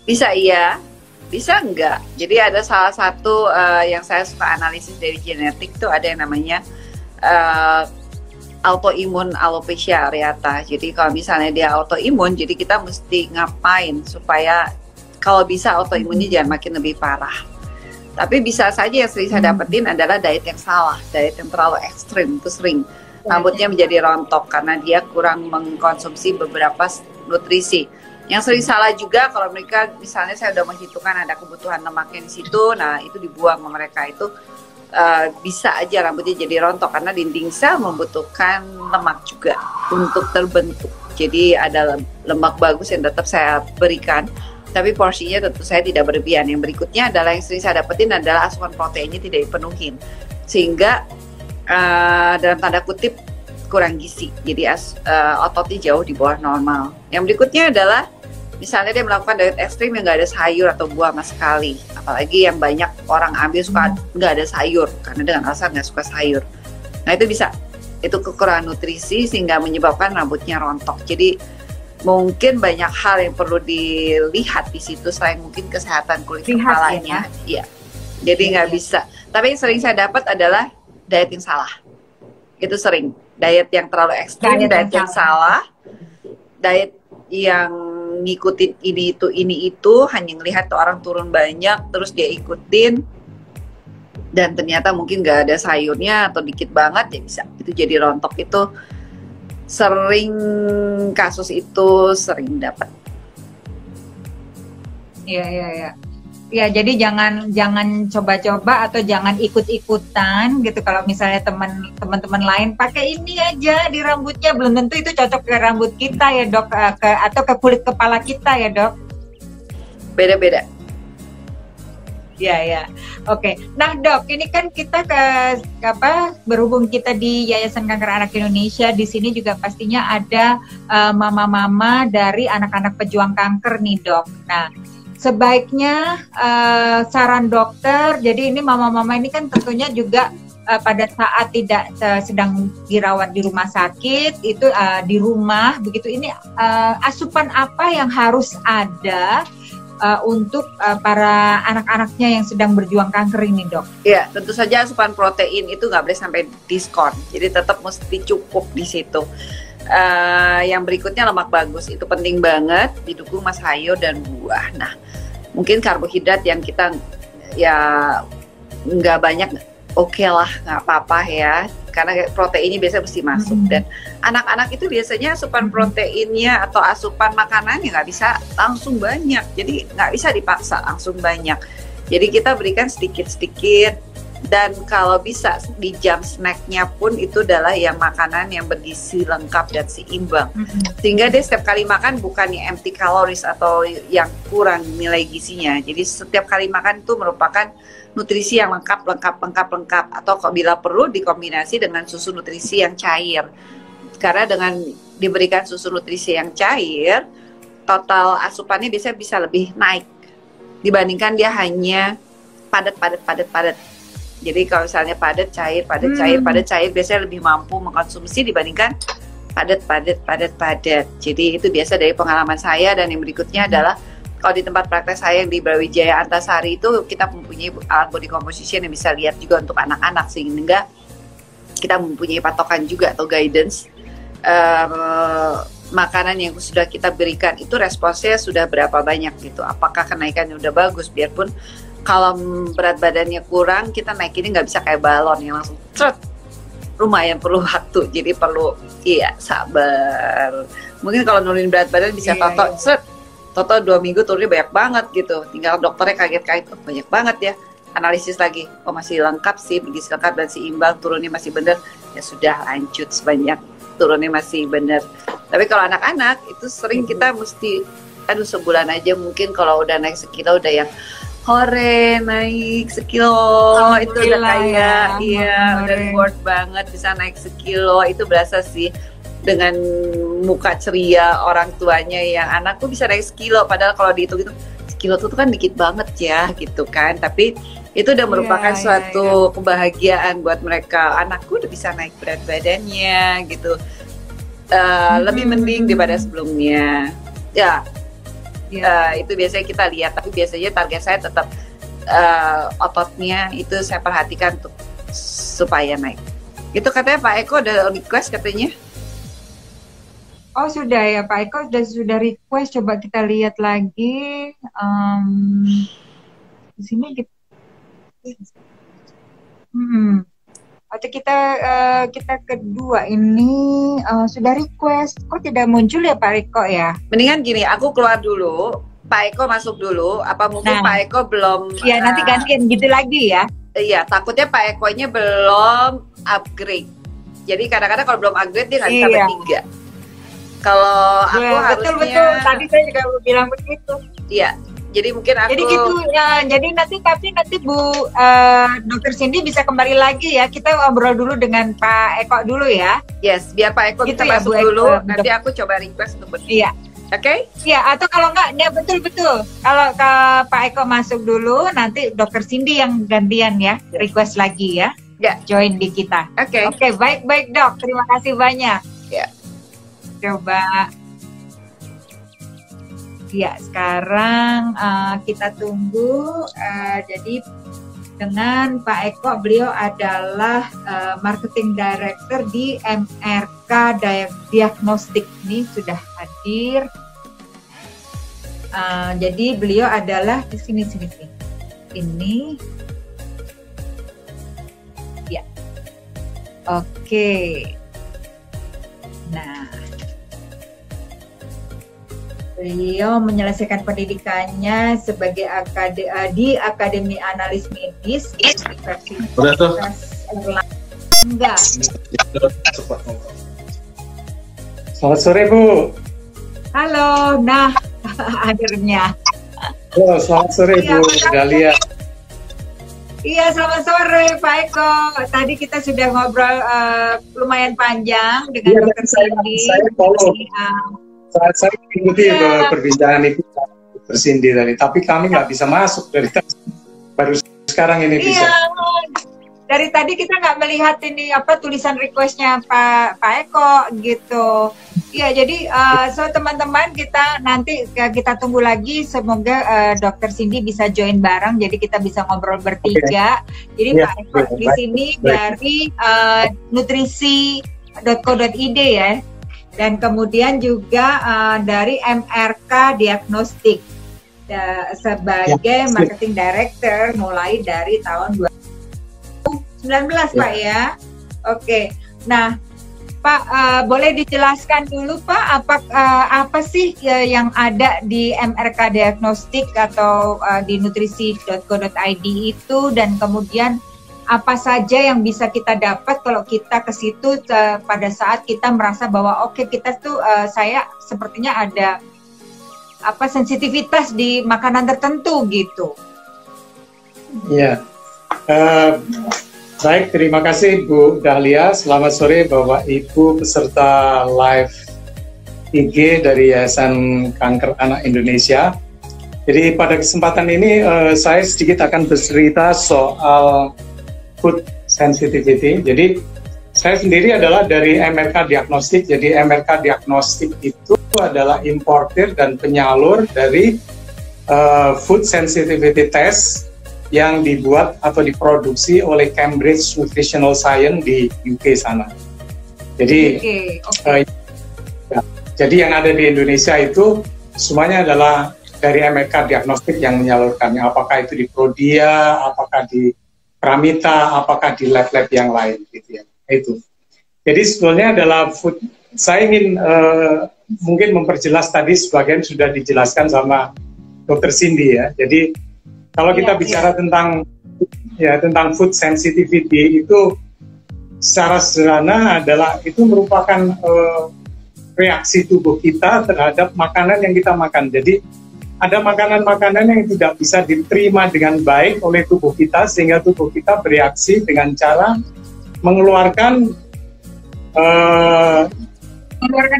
Bisa iya, bisa enggak. Jadi ada salah satu yang saya suka analisis dari genetik tuh, ada yang namanya autoimun alopecia areata. Jadi kalau misalnya dia autoimun, jadi kita mesti ngapain supaya kalau bisa autoimunnya jangan makin lebih parah. Tapi bisa saja yang sering saya dapetin adalah diet yang salah, diet yang terlalu ekstrim, itu sering rambutnya menjadi rontok karena dia kurang mengkonsumsi beberapa nutrisi. Yang sering salah juga kalau mereka, misalnya saya udah menghitungkan ada kebutuhan lemaknya di situ, nah itu dibuang sama mereka, itu bisa aja rambutnya jadi rontok karena dinding sel membutuhkan lemak juga untuk terbentuk. Jadi ada lemak bagus yang tetap saya berikan, tapi porsinya tentu saya tidak berlebihan. Yang berikutnya adalah yang sering saya dapetin adalah asupan proteinnya tidak dipenuhin, sehingga dalam tanda kutip kurang gizi. Jadi ototnya jauh di bawah normal. Yang berikutnya adalah misalnya dia melakukan diet ekstrim yang nggak ada sayur atau buah sama sekali. Apalagi yang banyak orang ambil suka nggak ada sayur karena dengan alasan nggak suka sayur. Nah itu bisa, itu kekurangan nutrisi sehingga menyebabkan rambutnya rontok. Jadi mungkin banyak hal yang perlu dilihat di situ selain mungkin kesehatan kulit kepalanya. Iya. Jadi nggak bisa. Tapi yang sering saya dapat adalah diet yang salah. Itu sering. Diet yang terlalu ekstrim, diet yang salah. Diet yang ngikutin ini itu hanya ngelihat tuh orang turun banyak terus dia ikutin dan ternyata mungkin nggak ada sayurnya atau dikit banget ya bisa itu jadi rontok. Itu sering, kasus itu sering dapat. Iya, iya, iya. Ya, jadi jangan coba-coba atau jangan ikut-ikutan gitu. Kalau misalnya teman-teman lain pakai ini aja di rambutnya, belum tentu itu cocok ke rambut kita ya dok, atau ke kulit kepala kita ya dok. Beda-beda. Ya, ya. Oke. Nah dok, ini kan kita berhubung kita di Yayasan Kanker Anak Indonesia, di sini juga pastinya ada mama-mama dari anak-anak pejuang kanker nih dok. Nah, sebaiknya saran dokter, jadi ini mama-mama ini kan tentunya juga pada saat tidak sedang dirawat di rumah sakit, itu di rumah begitu, ini asupan apa yang harus ada untuk para anak-anaknya yang sedang berjuang kanker ini dok? Ya, tentu saja asupan protein itu nggak boleh sampai diskon, jadi tetap mesti cukup di situ. Yang berikutnya lemak bagus, itu penting banget, didukung mas sayur dan buah. Nah, mungkin karbohidrat yang kita ya nggak banyak, oke lah, nggak apa-apa ya, karena proteinnya biasanya mesti masuk. Dan anak-anak itu biasanya asupan proteinnya atau asupan makanannya nggak bisa langsung banyak, jadi nggak bisa dipaksa langsung banyak. Jadi kita berikan sedikit-sedikit. Dan kalau bisa di jam snacknya pun itu adalah yang makanan yang bergizi lengkap dan seimbang, sehingga dia setiap kali makan bukannya empty calories atau yang kurang nilai gizinya. Jadi setiap kali makan itu merupakan nutrisi yang lengkap, atau bila perlu dikombinasi dengan susu nutrisi yang cair. Karena dengan diberikan susu nutrisi yang cair, total asupannya biasanya bisa lebih naik dibandingkan dia hanya padat. Jadi kalau misalnya padat cair, biasanya lebih mampu mengkonsumsi dibandingkan padat. Jadi itu biasa dari pengalaman saya. Dan yang berikutnya adalah kalau di tempat praktek saya yang di Brawijaya Antasari itu kita mempunyai alat body composition yang bisa lihat juga untuk anak-anak, sehingga kita mempunyai patokan juga atau guidance makanan yang sudah kita berikan itu responsnya sudah berapa banyak gitu. Apakah kenaikannya udah bagus, biarpun kalau berat badannya kurang, kita naikinnya nggak bisa kayak balon yang langsung cret, lumayan perlu waktu, jadi perlu sabar. Mungkin kalau nurunin berat badan bisa toto 2 minggu turunnya banyak banget gitu, tinggal dokternya kaget-kaget, banyak banget ya, analisis lagi, oh masih lengkap sih, bergizi lengkap dan seimbang, turunnya masih bener, ya sudah lanjut sebanyak turunnya masih bener. Tapi kalau anak-anak itu sering kita mesti, sebulan aja mungkin kalau udah naik sekilo udah yang hore naik sekilo, itu udah kayak udah reward banget bisa naik sekilo. Itu berasa sih dengan muka ceria orang tuanya yang anakku bisa naik sekilo, padahal kalau dihitung itu sekilo tuh kan dikit banget ya gitu kan. Tapi itu udah merupakan suatu kebahagiaan buat mereka, anakku udah bisa naik berat badannya gitu. Lebih mending daripada sebelumnya ya. Itu biasanya kita lihat, tapi biasanya target saya tetap ototnya itu saya perhatikan tuh supaya naik. Itu katanya Pak Eko ada request katanya. Oh sudah ya Pak Eko sudah request, coba kita lihat lagi di sini kita. Atau kita kedua ini sudah request, kok tidak muncul ya Pak Eko ya? Mendingan gini, aku keluar dulu, Pak Eko masuk dulu. Apa mungkin Pak Eko belum? Iya nanti gantian gitu lagi ya? Iya, takutnya Pak Eko-nya belum upgrade. Jadi kadang-kadang kalau belum upgrade dia nggak bisa bertiga. Kalau aku harusnya betul. Tadi saya juga bilang begitu. Iya. Jadi mungkin aku. Jadi gitu ya. Jadi nanti Bu Dokter Cindy bisa kembali lagi ya. Kita ngobrol dulu dengan Pak Eko dulu ya. Yes, biar Pak Eko gitu kita ya, masuk dulu. Nanti aku coba request untuk bertiga. Iya. Oke? Iya. Atau kalau enggak, ya betul. Kalau ke Pak Eko masuk dulu, nanti Dokter Cindy yang gantian ya, request lagi ya. Ya. Join di kita. Oke. Oke, baik Dok. Terima kasih banyak. Ya. Coba. Ya, sekarang kita tunggu. Jadi dengan Pak Eko, beliau adalah Marketing Director di MRK Diagnostik. Ini sudah hadir. Jadi beliau adalah di sini. Ini, ya, oke. Nah, beliau menyelesaikan pendidikannya sebagai di Akademi Analis Medis Universitas Erlangga. Selamat sore, Bu. Halo, nah akhirnya. Halo, selamat sore, Bu Dahlia. Iya, selamat sore Pak Eko. Tadi kita sudah ngobrol lumayan panjang dengan Dr. Cindy. Saya follow. Saya mengikuti perbincangan itu Dr. Cindy tadi, tapi kami nggak bisa masuk dari tadi. Baru sekarang ini bisa. Dari tadi kita nggak melihat ini tulisan requestnya Pak Eko gitu. Iya, jadi teman-teman kita nanti kita tunggu lagi, semoga Dr. Cindy bisa join bareng, jadi kita bisa ngobrol bertiga. Jadi Pak Eko di sini dari nutrisi.co.id ya, dan kemudian juga dari MRK Diagnostik sebagai marketing director mulai dari tahun 2019 Pak ya. Oke. Nah, Pak, boleh dijelaskan dulu Pak apa sih yang ada di MRK Diagnostik atau di nutrisi.co.id itu, dan kemudian apa saja yang bisa kita dapat kalau kita ke situ pada saat kita merasa bahwa kita tuh saya sepertinya ada sensitivitas di makanan tertentu gitu. Iya. Baik, terima kasih Bu Dahlia. Selamat sore Bapak Ibu peserta live IG dari Yayasan Kanker Anak Indonesia. Jadi pada kesempatan ini saya sedikit akan bercerita soal food sensitivity. Jadi saya sendiri adalah dari MRK Diagnostik. Jadi MRK Diagnostik itu adalah importer dan penyalur dari food sensitivity test yang dibuat atau diproduksi oleh Cambridge Nutritional Science di UK sana. Jadi, jadi yang ada di Indonesia itu semuanya adalah dari MRK Diagnostik yang menyalurkannya. Apakah itu di Prodia, apakah di Pramita, apakah di lab-lab yang lain, gitu ya. Itu. Jadi sebetulnya adalah food. Saya ingin mungkin memperjelas tadi sebagian sudah dijelaskan sama Dr. Cindy ya. Jadi kalau kita bicara tentang food sensitivity itu secara sederhana adalah itu merupakan reaksi tubuh kita terhadap makanan yang kita makan. Jadi ada makanan-makanan yang tidak bisa diterima dengan baik oleh tubuh kita sehingga tubuh kita bereaksi dengan cara mengeluarkan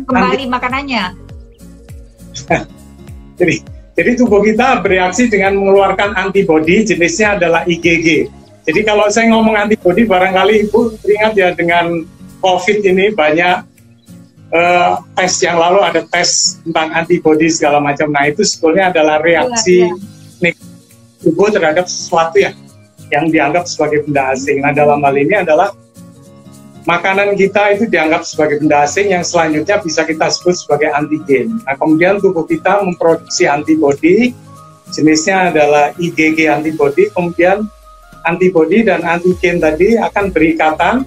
kembali makanannya. Jadi tubuh kita bereaksi dengan mengeluarkan antibodi, jenisnya adalah IgG. Jadi kalau saya ngomong antibodi, barangkali Ibu teringat ya dengan COVID ini banyak tes yang lalu ada tes tentang antibodi segala macam. Nah itu sebetulnya adalah reaksi tubuh terhadap sesuatu yang dianggap sebagai benda asing. Nah dalam hal ini adalah makanan kita itu dianggap sebagai benda asing yang selanjutnya bisa kita sebut sebagai antigen. Nah, kemudian tubuh kita memproduksi antibodi, jenisnya adalah IgG antibodi, kemudian antibodi dan antigen tadi akan berikatan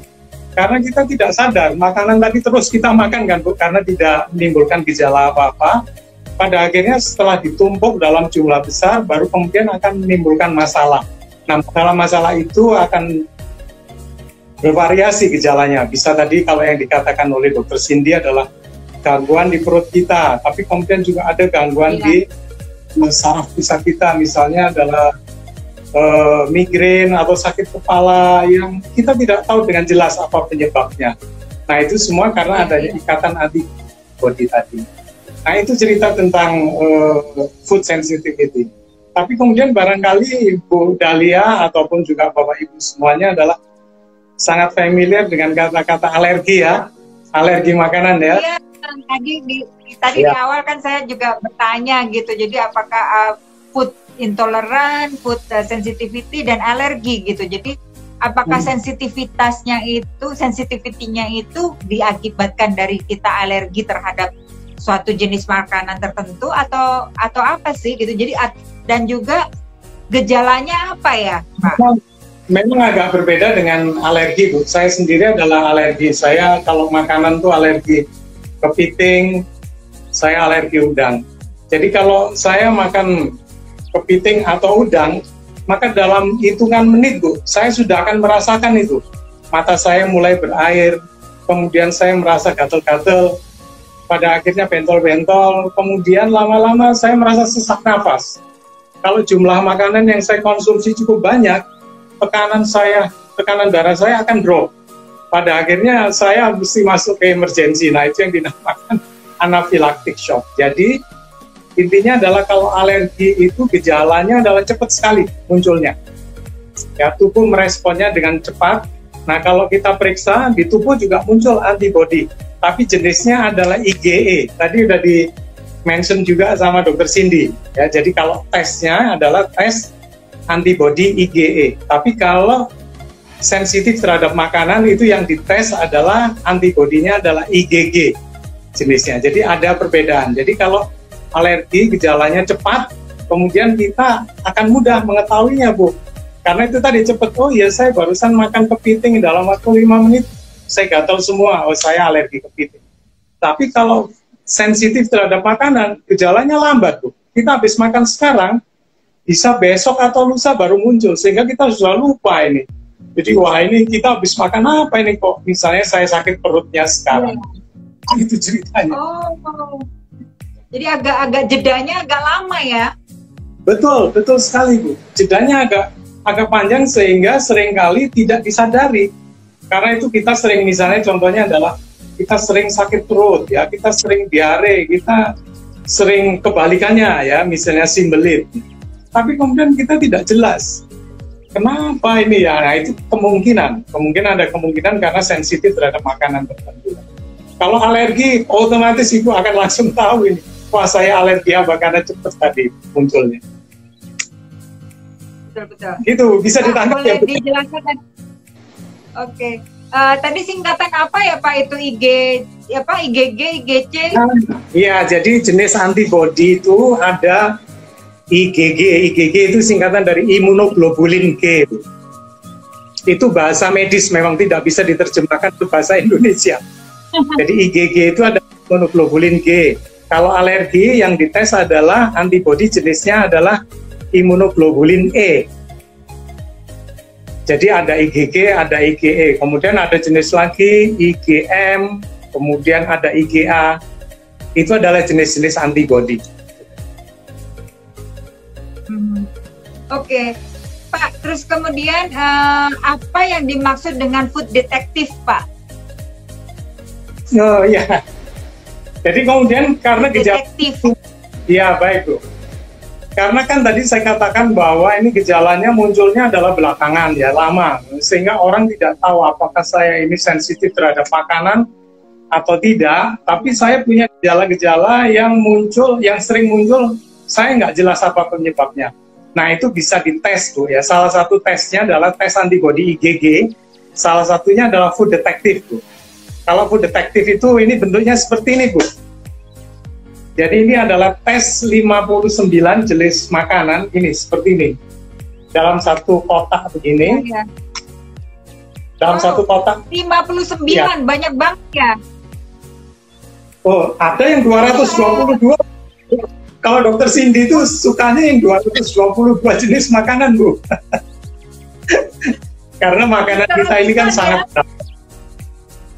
karena kita tidak sadar makanan tadi terus kita makan kan Bu, karena tidak menimbulkan gejala apa-apa. Pada akhirnya setelah ditumpuk dalam jumlah besar baru kemudian akan menimbulkan masalah. Nah, masalah itu akan bervariasi gejalanya. Bisa tadi kalau yang dikatakan oleh Dr. Cindy adalah gangguan di perut kita, tapi kemudian juga ada gangguan di saraf pusat kita, misalnya adalah migrain atau sakit kepala yang kita tidak tahu dengan jelas apa penyebabnya. Nah itu semua karena adanya ikatan antibodi tadi. Nah itu cerita tentang food sensitivity. Tapi kemudian barangkali Ibu Dahlia ataupun juga Bapak Ibu semuanya adalah sangat familiar dengan kata-kata alergi ya, alergi makanan ya. Iya, tadi di awal kan saya juga bertanya gitu, jadi apakah food intoleran, food sensitivity dan alergi gitu. Jadi apakah sensitivity-nya itu diakibatkan dari kita alergi terhadap suatu jenis makanan tertentu atau apa sih gitu. Jadi dan juga gejalanya apa ya, Pak? Memang agak berbeda dengan alergi, Bu. Saya sendiri adalah alergi. Saya kalau makanan tuh alergi kepiting, saya alergi udang. Jadi kalau saya makan kepiting atau udang, maka dalam hitungan menit, Bu, saya sudah akan merasakan itu. Mata saya mulai berair, kemudian saya merasa gatel-gatel, pada akhirnya bentol-bentol, kemudian lama-lama saya merasa sesak nafas. Kalau jumlah makanan yang saya konsumsi cukup banyak, tekanan darah saya akan drop. Pada akhirnya saya mesti masuk ke emergency. Nah, itu yang dinamakan anaphylactic shock. Jadi intinya adalah kalau alergi itu gejalanya adalah cepat sekali munculnya. Ya, tubuh meresponnya dengan cepat. Nah, kalau kita periksa di tubuh juga muncul antibody, tapi jenisnya adalah IgE. Tadi udah di-mention juga sama Dr. Cindy. Ya, jadi kalau tesnya adalah tes antibody IgE. Tapi kalau sensitif terhadap makanan itu yang dites adalah antibodinya adalah IgG jenisnya. Jadi ada perbedaan. Jadi kalau alergi gejalanya cepat, kemudian kita akan mudah mengetahuinya, Bu. Karena itu tadi cepat, oh ya saya barusan makan kepiting dalam waktu 5 menit, saya gatal semua, oh saya alergi kepiting. Tapi kalau sensitif terhadap makanan, gejalanya lambat, Bu. Kita habis makan sekarang, bisa besok atau lusa baru muncul, sehingga kita sudah lupa ini. Jadi wah ini kita habis makan apa ini kok, misalnya saya sakit perutnya sekarang. Itu ceritanya. Oh, jadi agak jedanya agak lama ya? Betul sekali, Bu. Jedanya agak panjang sehingga seringkali tidak disadari. Karena itu kita sering, misalnya contohnya adalah kita sering sakit perut, ya, kita sering diare, kita sering kebalikannya, ya, misalnya simbelit. Tapi kemudian kita tidak jelas kenapa ini ya. Nah, itu kemungkinan ada kemungkinan karena sensitif terhadap makanan tertentu. Kalau alergi otomatis ibu akan langsung tahu ini, wah saya alergi apa karena cepat tadi munculnya. Betul. Itu bisa ditangkap ya. Boleh dijelaskan? Oke. Tadi singkatan apa ya Pak itu IgG, IgC? Iya, jadi jenis antibody itu ada IgG itu singkatan dari imunoglobulin G. Itu bahasa medis, memang tidak bisa diterjemahkan ke bahasa Indonesia. Jadi IgG itu ada imunoglobulin G. Kalau alergi yang dites adalah antibody jenisnya adalah imunoglobulin E. Jadi ada IgG, ada IgE. Kemudian ada jenis lagi IgM, kemudian ada IgA. Itu adalah jenis-jenis antibody. Oke, Pak. Terus kemudian apa yang dimaksud dengan food detective, Pak? Oh ya. Jadi kemudian karena gejala, ya baik Bu. Karena kan tadi saya katakan bahwa ini gejalanya munculnya adalah belakangan, ya lama, sehingga orang tidak tahu apakah saya ini sensitif terhadap makanan atau tidak. Tapi saya punya gejala-gejala yang muncul, yang sering muncul, saya nggak jelas apa penyebabnya. Nah itu bisa dites tuh ya. Salah satu tesnya adalah tes antibody IgG. Salah satunya adalah food detective tuh. Kalau food detective itu ini bentuknya seperti ini Bu. Jadi ini adalah tes 59 jenis makanan ini seperti ini. Dalam satu kotak begini. Ya. Dalam satu kotak. 59 ya. Banyak banget ya. Oh ada yang 222. Kalau Dr. Cindy itu sukanya yang 222 jenis makanan, Bu. Karena makanan kita ini kan sangat beragam.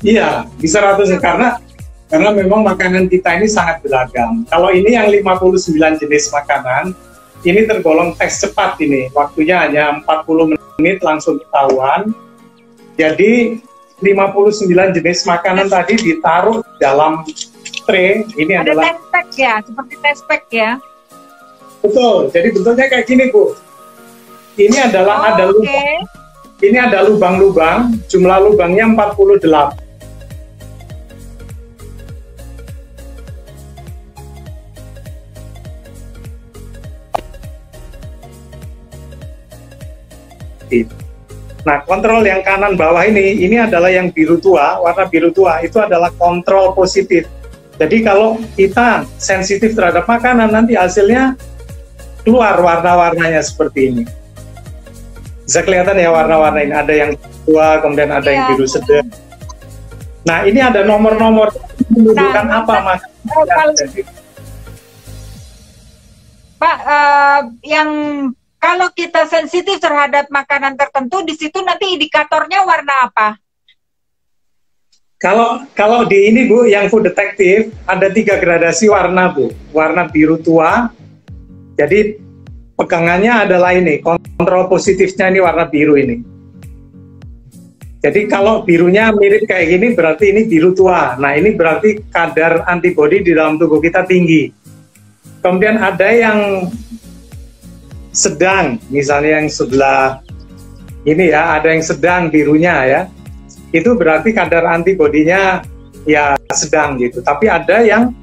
Iya, bisa ratusan karena memang makanan kita ini sangat beragam. Kalau ini yang 59 jenis makanan, ini tergolong tes cepat ini. Waktunya hanya 40 menit langsung ketahuan. Jadi 59 jenis makanan tadi ditaruh dalam tray. Ini ada adalah test pack ya, seperti test pack ya. Betul. Jadi bentuknya kayak gini, Bu. Ini adalah ada lubang. Ini ada lubang-lubang, jumlah lubangnya 48. Nah, kontrol yang kanan bawah ini adalah yang biru tua, warna biru tua itu adalah kontrol positif. Jadi kalau kita sensitif terhadap makanan, nanti hasilnya keluar warna-warnanya seperti ini. Bisa kelihatan ya warna-warna ini, ada yang tua, kemudian ada yang biru sedang. Nah, ini ada nomor-nomor menunjukkan apa makanan. Pak, yang kalau kita sensitif terhadap makanan tertentu, di situ nanti indikatornya warna apa? Kalau di ini Bu, yang food detective ada 3 gradasi warna Bu. Warna biru tua, jadi pegangannya adalah ini, kontrol positifnya ini warna biru ini. Jadi kalau birunya mirip kayak gini berarti ini biru tua. Nah ini berarti kadar antibodi di dalam tubuh kita tinggi. Kemudian ada yang sedang, misalnya yang sebelah ini ya, ada yang sedang birunya ya. Itu berarti kadar antibodinya ya sedang gitu. Tapi ada yang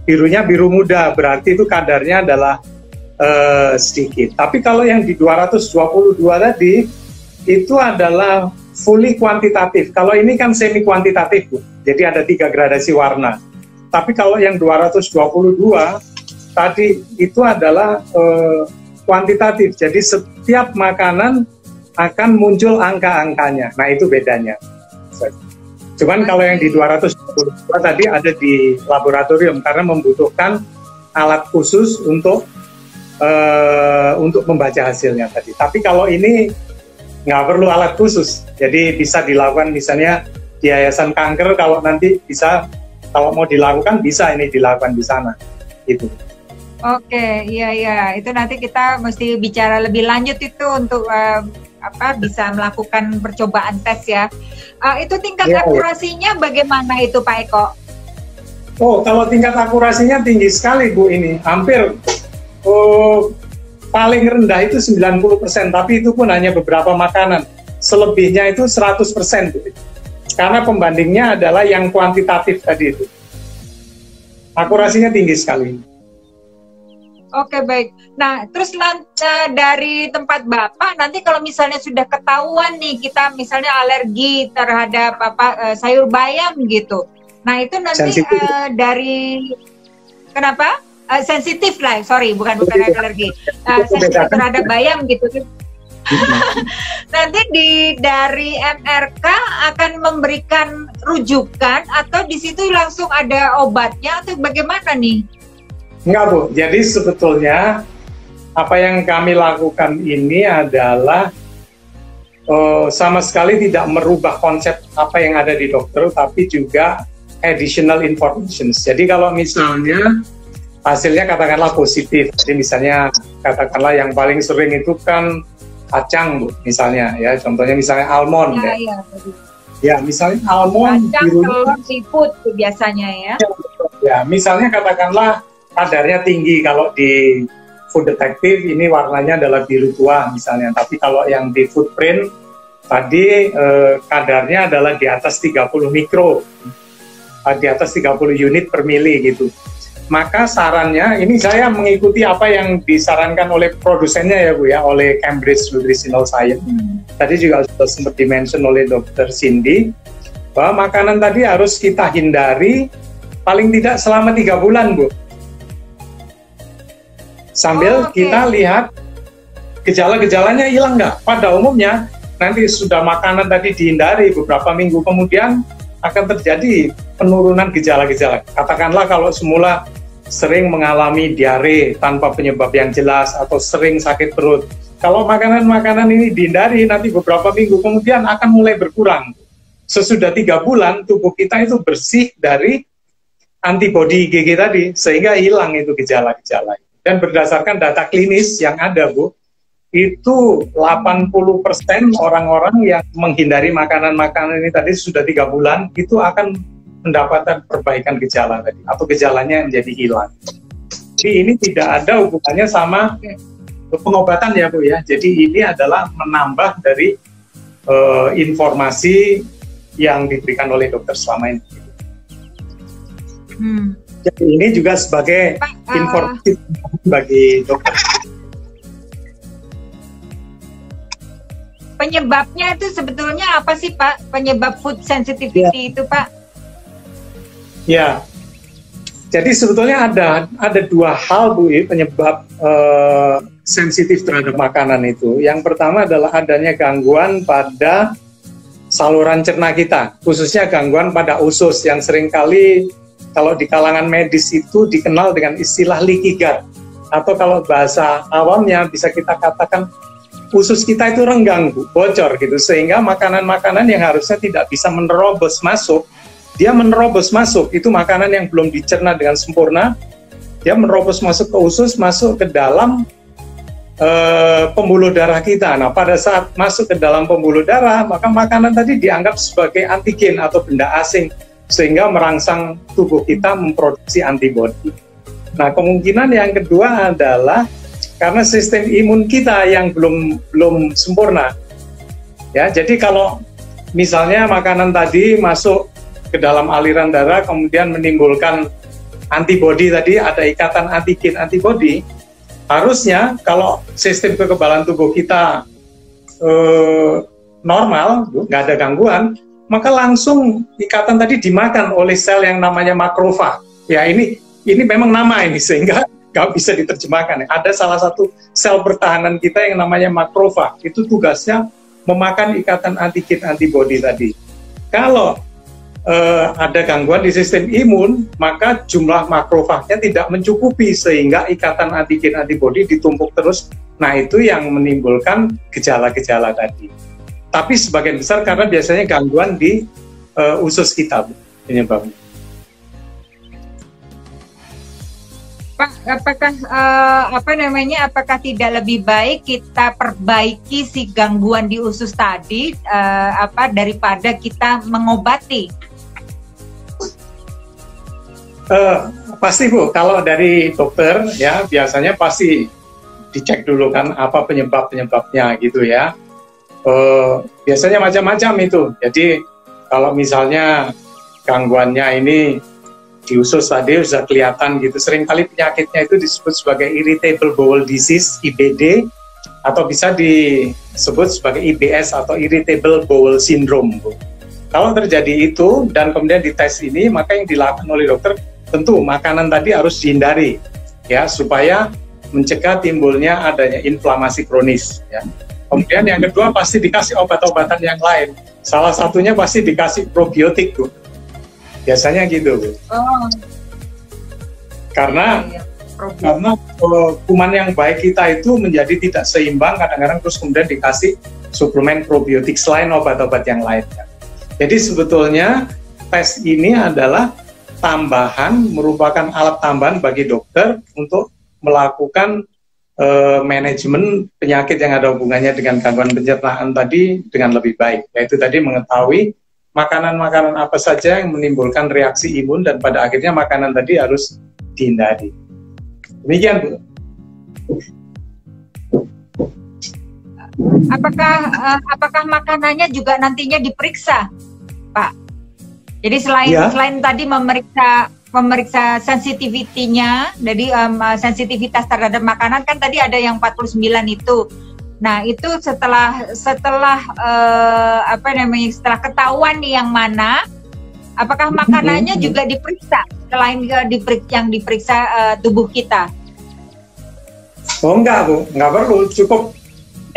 birunya biru muda, berarti itu kadarnya adalah sedikit. Tapi kalau yang di 222 tadi itu adalah fully kuantitatif. Kalau ini kan semi kuantitatif, Bu. Jadi ada 3 gradasi warna. Tapi kalau yang 222 tadi itu adalah kuantitatif. Jadi setiap makanan akan muncul angka-angkanya. Nah, itu bedanya. Cuman kalau yang di 222 tadi ada di laboratorium karena membutuhkan alat khusus untuk membaca hasilnya tadi. Tapi kalau ini nggak perlu alat khusus, jadi bisa dilakukan misalnya di Yayasan Kanker, kalau nanti bisa, kalau mau dilakukan bisa ini dilakukan di sana, gitu. Oke, iya, itu nanti kita mesti bicara lebih lanjut itu untuk bisa melakukan percobaan tes ya. Itu tingkat akurasinya bagaimana itu Pak Eko? Oh, kalau tingkat akurasinya tinggi sekali Bu ini, hampir paling rendah itu 90%, tapi itu pun hanya beberapa makanan. Selebihnya itu 100%. Karena pembandingnya adalah yang kuantitatif tadi itu. Akurasinya tinggi sekali. Oke, baik. Nah, terus dari tempat Bapak, nanti kalau misalnya sudah ketahuan nih, kita misalnya alergi terhadap sayur bayam gitu. Nah, itu nanti dari, kenapa? Sensitif lah, sorry, bukan alergi, sensitif terhadap bayam gitu. Nanti dari MRK akan memberikan rujukan atau di situ langsung ada obatnya atau bagaimana nih? Enggak Bu, jadi sebetulnya apa yang kami lakukan ini adalah sama sekali tidak merubah konsep apa yang ada di dokter, tapi juga additional information. Jadi kalau misalnya hasilnya katakanlah positif, jadi misalnya katakanlah yang paling sering itu kan kacang Bu, misalnya ya, contohnya misalnya almond ya misalnya almond, kacang, telur, seafood biasanya ya. Ya, misalnya katakanlah kadarnya tinggi, kalau di food detective ini warnanya adalah biru tua misalnya, tapi kalau yang di footprint tadi kadarnya adalah di atas 30 mikro, di atas 30 unit per mili gitu. Maka sarannya, ini saya mengikuti apa yang disarankan oleh produsennya ya Bu ya, oleh Cambridge Nutritional Science. Tadi juga sudah sempat dimention oleh Dr. Cindy, bahwa makanan tadi harus kita hindari paling tidak selama 3 bulan Bu. Sambil kita lihat gejala-gejalanya hilang nggak. Pada umumnya nanti sudah makanan tadi dihindari, beberapa minggu kemudian akan terjadi penurunan gejala-gejala. Katakanlah kalau semula sering mengalami diare tanpa penyebab yang jelas atau sering sakit perut. Kalau makanan-makanan ini dihindari, nanti beberapa minggu kemudian akan mulai berkurang. Sesudah 3 bulan, tubuh kita itu bersih dari antibodi IgG tadi, sehingga hilang itu gejala-gejala. Dan berdasarkan data klinis yang ada, Bu, itu 80% orang-orang yang menghindari makanan-makanan ini tadi sudah 3 bulan, itu akan mendapatkan perbaikan gejala tadi, atau gejalanya menjadi hilang. Jadi ini tidak ada hubungannya sama pengobatan ya Bu ya. Jadi ini adalah menambah dari informasi yang diberikan oleh dokter selama ini. Jadi ini juga sebagai informasi bagi dokter. Penyebabnya itu sebetulnya apa sih Pak? Penyebab food sensitivity itu Pak? Ya, Jadi sebetulnya ada dua hal Bu penyebab sensitif terhadap makanan itu. Yang pertama adalah adanya gangguan pada saluran cerna kita, khususnya gangguan pada usus yang seringkali kalau di kalangan medis itu dikenal dengan istilah leaky gut, atau kalau bahasa awamnya bisa kita katakan usus kita itu renggang, Bu, bocor gitu, sehingga makanan-makanan yang harusnya tidak bisa menerobos masuk, dia menerobos masuk, itu makanan yang belum dicerna dengan sempurna, dia menerobos masuk ke usus, masuk ke dalam pembuluh darah kita. Nah, pada saat masuk ke dalam pembuluh darah, maka makanan tadi dianggap sebagai antigen atau benda asing, sehingga merangsang tubuh kita memproduksi antibodi. Nah, kemungkinan yang kedua adalah karena sistem imun kita yang belum sempurna. Ya, jadi kalau misalnya makanan tadi masuk ke dalam aliran darah, kemudian menimbulkan antibodi tadi, ada ikatan antigen antibodi. Harusnya kalau sistem kekebalan tubuh kita normal, nggak ada gangguan, maka langsung ikatan tadi dimakan oleh sel yang namanya makrofag. Ya ini memang nama ini sehingga nggak bisa diterjemahkan. Ada salah satu sel pertahanan kita yang namanya makrofag. Itu tugasnya memakan ikatan antigen antibodi tadi. Kalau ada gangguan di sistem imun, maka jumlah makrofagnya tidak mencukupi sehingga ikatan antigen antibodi ditumpuk terus. Nah, itu yang menimbulkan gejala-gejala tadi. Tapi sebagian besar karena biasanya gangguan di usus kita penyebabnya. Pak, apakah apakah tidak lebih baik kita perbaiki si gangguan di usus tadi daripada kita mengobati? Pasti Bu, kalau dari dokter ya biasanya pasti dicek dulu kan apa penyebabnya gitu ya. Biasanya macam-macam itu. Jadi kalau misalnya gangguannya ini di usus tadi sudah kelihatan gitu. Seringkali penyakitnya itu disebut sebagai irritable bowel disease (IBD) atau bisa disebut sebagai IBS atau irritable bowel syndrome, Bu. Kalau terjadi itu dan kemudian dites ini, maka yang dilakukan oleh dokter tentu makanan tadi harus dihindari ya supaya mencegah timbulnya adanya inflamasi kronis ya. Kemudian yang kedua pasti dikasih obat-obatan yang lain. Salah satunya pasti dikasih probiotik, Bu. Biasanya gitu, Bu. Oh. Karena kuman yang baik kita itu menjadi tidak seimbang, kadang-kadang terus kemudian dikasih suplemen probiotik selain obat-obat yang lainnya. Jadi sebetulnya tes ini adalah tambahan, merupakan alat tambahan bagi dokter untuk melakukan manajemen penyakit yang ada hubungannya dengan gangguan pencernaan tadi dengan lebih baik. Yaitu tadi mengetahui makanan-makanan apa saja yang menimbulkan reaksi imun dan pada akhirnya makanan tadi harus dihindari. Demikian, Bu. Apakah makanannya juga nantinya diperiksa, Pak? Jadi selain tadi memeriksa sensitivitinya, jadi sensitivitas terhadap makanan kan tadi ada yang 49 itu. Nah, itu setelah ketahuan nih yang mana, apakah makanannya juga diperiksa selain yang diperiksa tubuh kita? Oh enggak, Bu, enggak perlu, cukup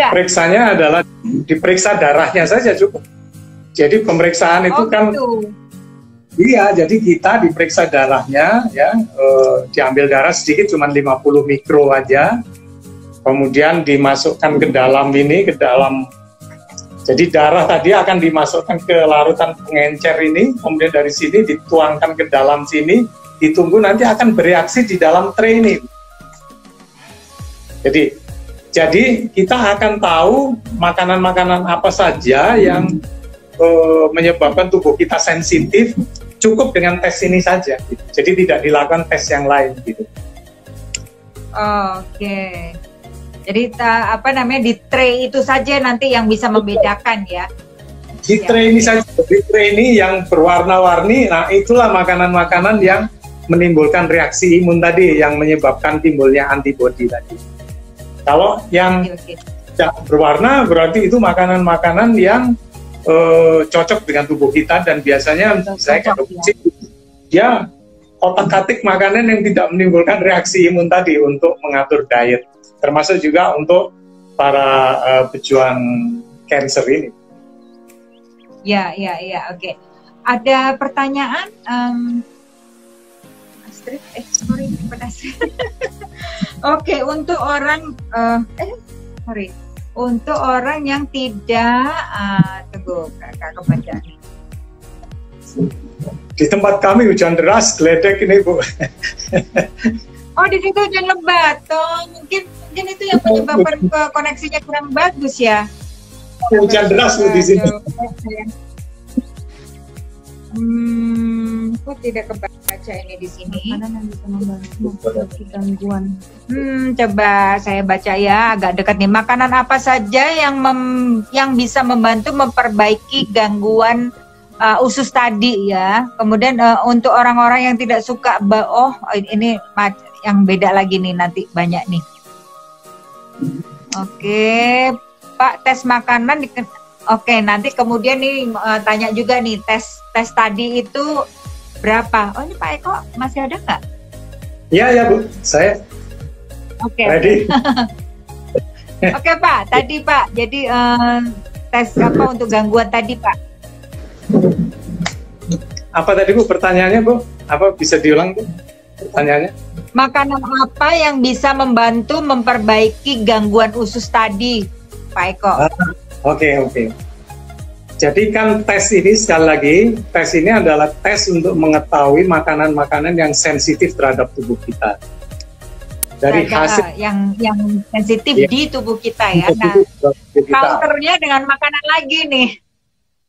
periksanya adalah diperiksa darahnya saja cukup. Jadi pemeriksaan itu kan gitu. Iya, jadi kita diperiksa darahnya ya, diambil darah sedikit cuma 50 mikro aja. Kemudian dimasukkan ke dalam jadi darah tadi akan dimasukkan ke larutan pengencer ini, kemudian dari sini dituangkan ke dalam sini, ditunggu nanti akan bereaksi di dalam tray ini. Jadi kita akan tahu makanan-makanan apa saja yang menyebabkan tubuh kita sensitif, cukup dengan tes ini saja. Gitu. Jadi tidak dilakukan tes yang lain gitu. Oke. Jadi di tray itu saja nanti yang bisa membedakan ya. Di tray ini saja, di tray ini yang berwarna-warni, nah itulah makanan-makanan yang menimbulkan reaksi imun tadi, yang menyebabkan timbulnya antibodi tadi. Kalau yang tidak berwarna berarti itu makanan-makanan yang cocok dengan tubuh kita dan biasanya saya dia otak-atik makanan yang tidak menimbulkan reaksi imun tadi untuk mengatur diet, termasuk juga untuk para pejuang cancer ini. Ya, oke. Ada pertanyaan, Astrid? Sorry, Oke, untuk orang, untuk orang yang tidak, tunggu, kakak kebaca. Di tempat kami hujan deras, geledek ini Bu. Oh, di situ hujan lebat. Oh, mungkin itu yang menyebabkan koneksinya kurang bagus ya. Hujan deras Bu di sini. Kok tidak kebaca ini di sini? Makanan yang bisa membantu gangguan. Coba saya baca ya, agak dekat nih. Makanan apa saja yang bisa membantu memperbaiki gangguan usus tadi ya. Kemudian untuk orang-orang yang tidak suka ini yang beda lagi nih, nanti banyak nih. Oke, Pak, tes makanan Oke, nanti kemudian nih tanya juga nih, tes tadi itu berapa? Oh, ini Pak Eko masih ada nggak? Iya Bu, saya. Oke. Ready. Oke Pak, tadi Pak, jadi tes apa untuk gangguan tadi Pak? Apa tadi Bu pertanyaannya Bu? Apa bisa diulang Bu pertanyaannya? Makanan apa yang bisa membantu memperbaiki gangguan usus tadi, Pak Eko? Oke. Jadi kan tes ini sekali lagi, tes ini adalah tes untuk mengetahui makanan-makanan yang sensitif terhadap tubuh kita. Dari hasil yang sensitif di tubuh kita ya. Nah, counternya dengan makanan lagi nih.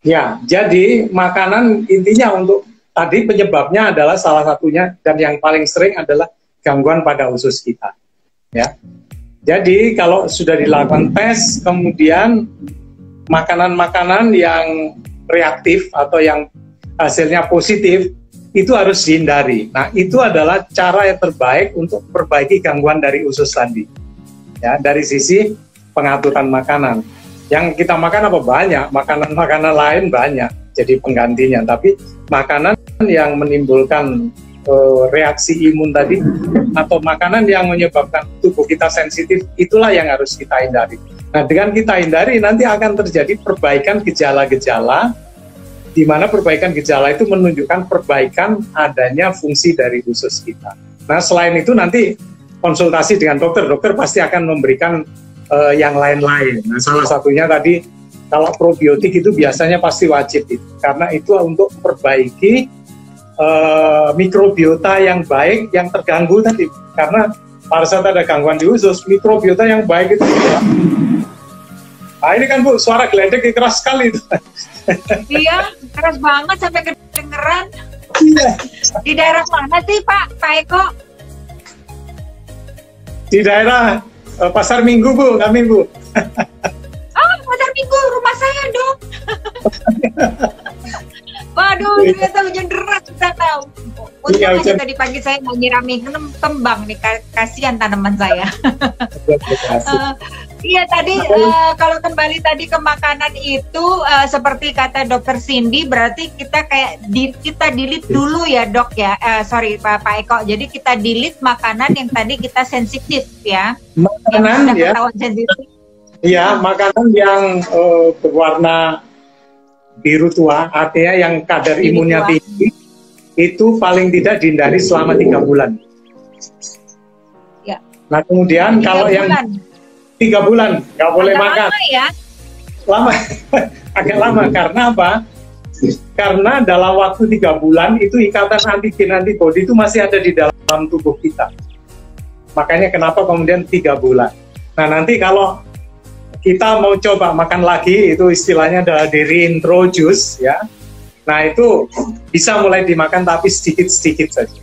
Ya, jadi makanan intinya untuk tadi penyebabnya adalah salah satunya dan yang paling sering adalah gangguan pada usus kita. Ya. Jadi kalau sudah dilakukan tes, kemudian makanan-makanan yang reaktif atau yang hasilnya positif itu harus dihindari. Nah, itu adalah cara yang terbaik untuk memperbaiki gangguan dari usus tadi. Ya, dari sisi pengaturan makanan. Yang kita makan apa banyak, makanan-makanan lain banyak jadi penggantinya. Tapi makanan yang menimbulkan reaksi imun tadi atau makanan yang menyebabkan tubuh kita sensitif, itulah yang harus kita hindari. Nah, dengan kita hindari nanti akan terjadi perbaikan gejala-gejala, di mana perbaikan gejala itu menunjukkan perbaikan adanya fungsi dari usus kita. Nah, selain itu nanti konsultasi dengan dokter pasti akan memberikan yang lain-lain. Nah, salah satunya tadi kalau probiotik itu biasanya pasti wajib itu, karena itu untuk memperbaiki mikrobiota yang baik yang terganggu tadi. Karena pada saat ada gangguan di usus, mikrobiota yang baik itu juga. Nah, ini kan Bu, suara geledek keras sekali itu. Iya, keras banget sampai kedengeran. Iya. Di daerah mana sih Pak Eko? Di daerah Pasar Minggu Bu, kami Bu. Pasar Minggu, rumah saya dong. Waduh, ternyata hujan deras kita tahu. Untung aja tadi pagi saya mau nyiramin kembang nih, kasihan tanaman saya. Iya tadi kalau kembali tadi ke makanan itu seperti kata Dokter Cindy, berarti kita kayak kita delete dulu ya Dok ya. Sorry Pak Eko. Jadi kita delete makanan yang tadi kita sensitif ya. Makanan ya. Sensitif. Iya, makanan yang berwarna biru tua, artinya yang kadar imunnya tinggi, itu paling tidak dihindari selama 3 bulan. Ya. Nah kemudian kalau yang 3 bulan nggak boleh makan. Lama ya? Lama, agak lama. Karena apa? Karena dalam waktu 3 bulan itu ikatan antigen antibodi itu masih ada di dalam tubuh kita. Makanya kenapa kemudian 3 bulan. Nah nanti kalau kita mau coba makan lagi, itu istilahnya adalah di reintroduce ya. Nah itu bisa mulai dimakan tapi sedikit-sedikit saja.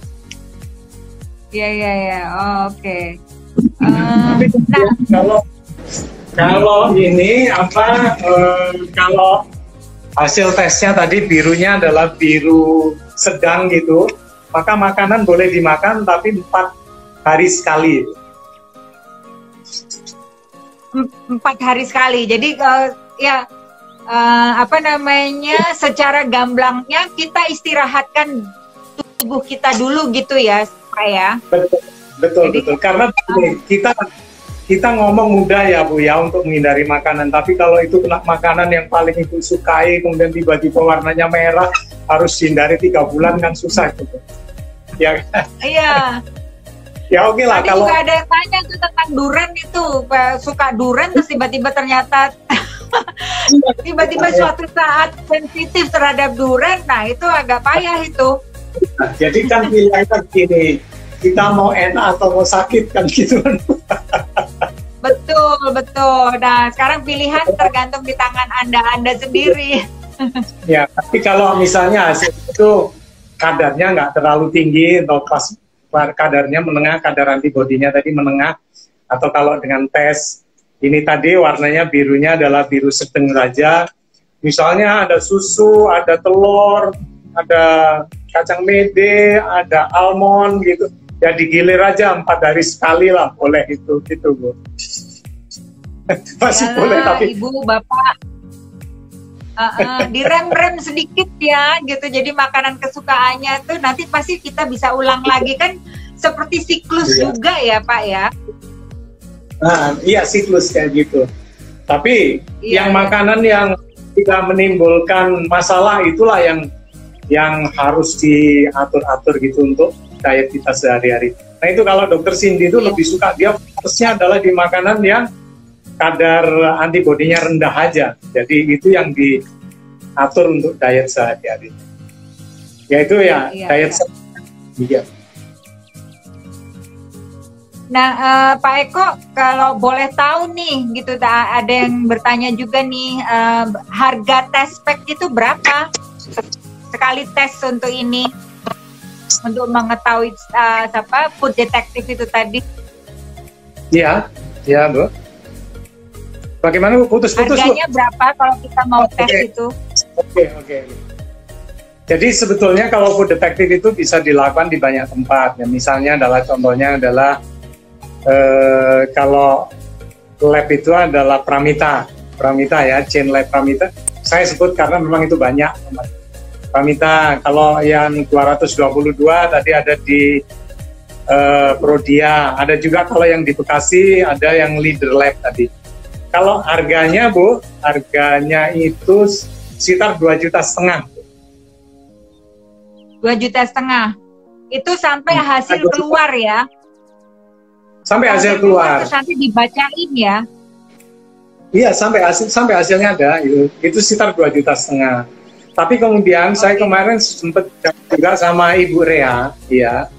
Iya. Oke. Kalau ini apa? Kalau hasil tesnya tadi birunya adalah biru sedang gitu, maka makanan boleh dimakan tapi 4 hari sekali. 4 hari sekali. Jadi secara gamblangnya kita istirahatkan tubuh kita dulu gitu ya, Pak ya. Betul. Karena kita ngomong mudah ya Bu ya untuk menghindari makanan, tapi kalau itu kena makanan yang paling Ibu sukai kemudian tiba-tiba warnanya merah, harus hindari 3 bulan kan susah gitu. Ya. Iya. Ya oke lah. Tadi kalau juga ada yang tanya tuh tentang duren itu, suka duren terus tiba-tiba ternyata tiba-tiba suatu saat sensitif terhadap duren, nah itu agak payah itu. Nah, jadi kan pilihannya gini, kita mau enak atau mau sakit kan gitu. Betul. Nah sekarang pilihan tergantung di tangan Anda sendiri. Ya, tapi kalau misalnya hasil itu kadarnya nggak terlalu tinggi atau pas kadarnya menengah, kadar antibodinya tadi menengah, atau kalau dengan tes ini tadi warnanya birunya adalah biru sedang saja, misalnya ada susu, ada telur, ada kacang mede, ada almond gitu, ya digilir aja 4 hari sekali lah, boleh itu gitu Bu. Masih ya, boleh tapi Ibu Bapak direm-rem sedikit ya gitu, jadi makanan kesukaannya tuh nanti pasti kita bisa ulang lagi kan, seperti siklus juga ya Pak ya. Nah, iya siklus kayak gitu. Tapi yang makanan yang tidak menimbulkan masalah itulah yang harus diatur-atur gitu untuk diet kita sehari-hari. Nah itu kalau Dokter Cindy itu lebih suka, dia fokusnya adalah di makanan yang kadar antibodinya rendah aja. Jadi itu yang diatur untuk diet sehari-hari. Yaitu diet sehari-hari. Iya. Nah, Pak Eko, kalau boleh tahu nih, gitu, ada yang bertanya juga nih, harga tes pack itu berapa sekali tes untuk ini, untuk mengetahui food detective itu tadi? Iya, Bu. Bagaimana Bu? Putus-putus Bu? Harganya berapa kalau kita mau tes itu? Oke. Jadi sebetulnya kalau food detective itu bisa dilakukan di banyak tempat. Ya, misalnya contohnya adalah kalau lab itu adalah Pramita ya, chain lab Pramita. Saya sebut karena memang itu banyak. Pramita, kalau yang 222 tadi ada di Prodia, ada juga kalau yang di Bekasi ada yang Leader Lab tadi. Kalau harganya Bu, harganya itu sekitar 2,5 juta. 2,5 juta. Itu sampai hasil keluar ya? Sampai hasil keluar. Terus nanti dibacain ya? Iya, sampai hasilnya ada. Itu sekitar 2,5 juta. Tapi kemudian saya kemarin sempat juga sama Ibu Rea, ya.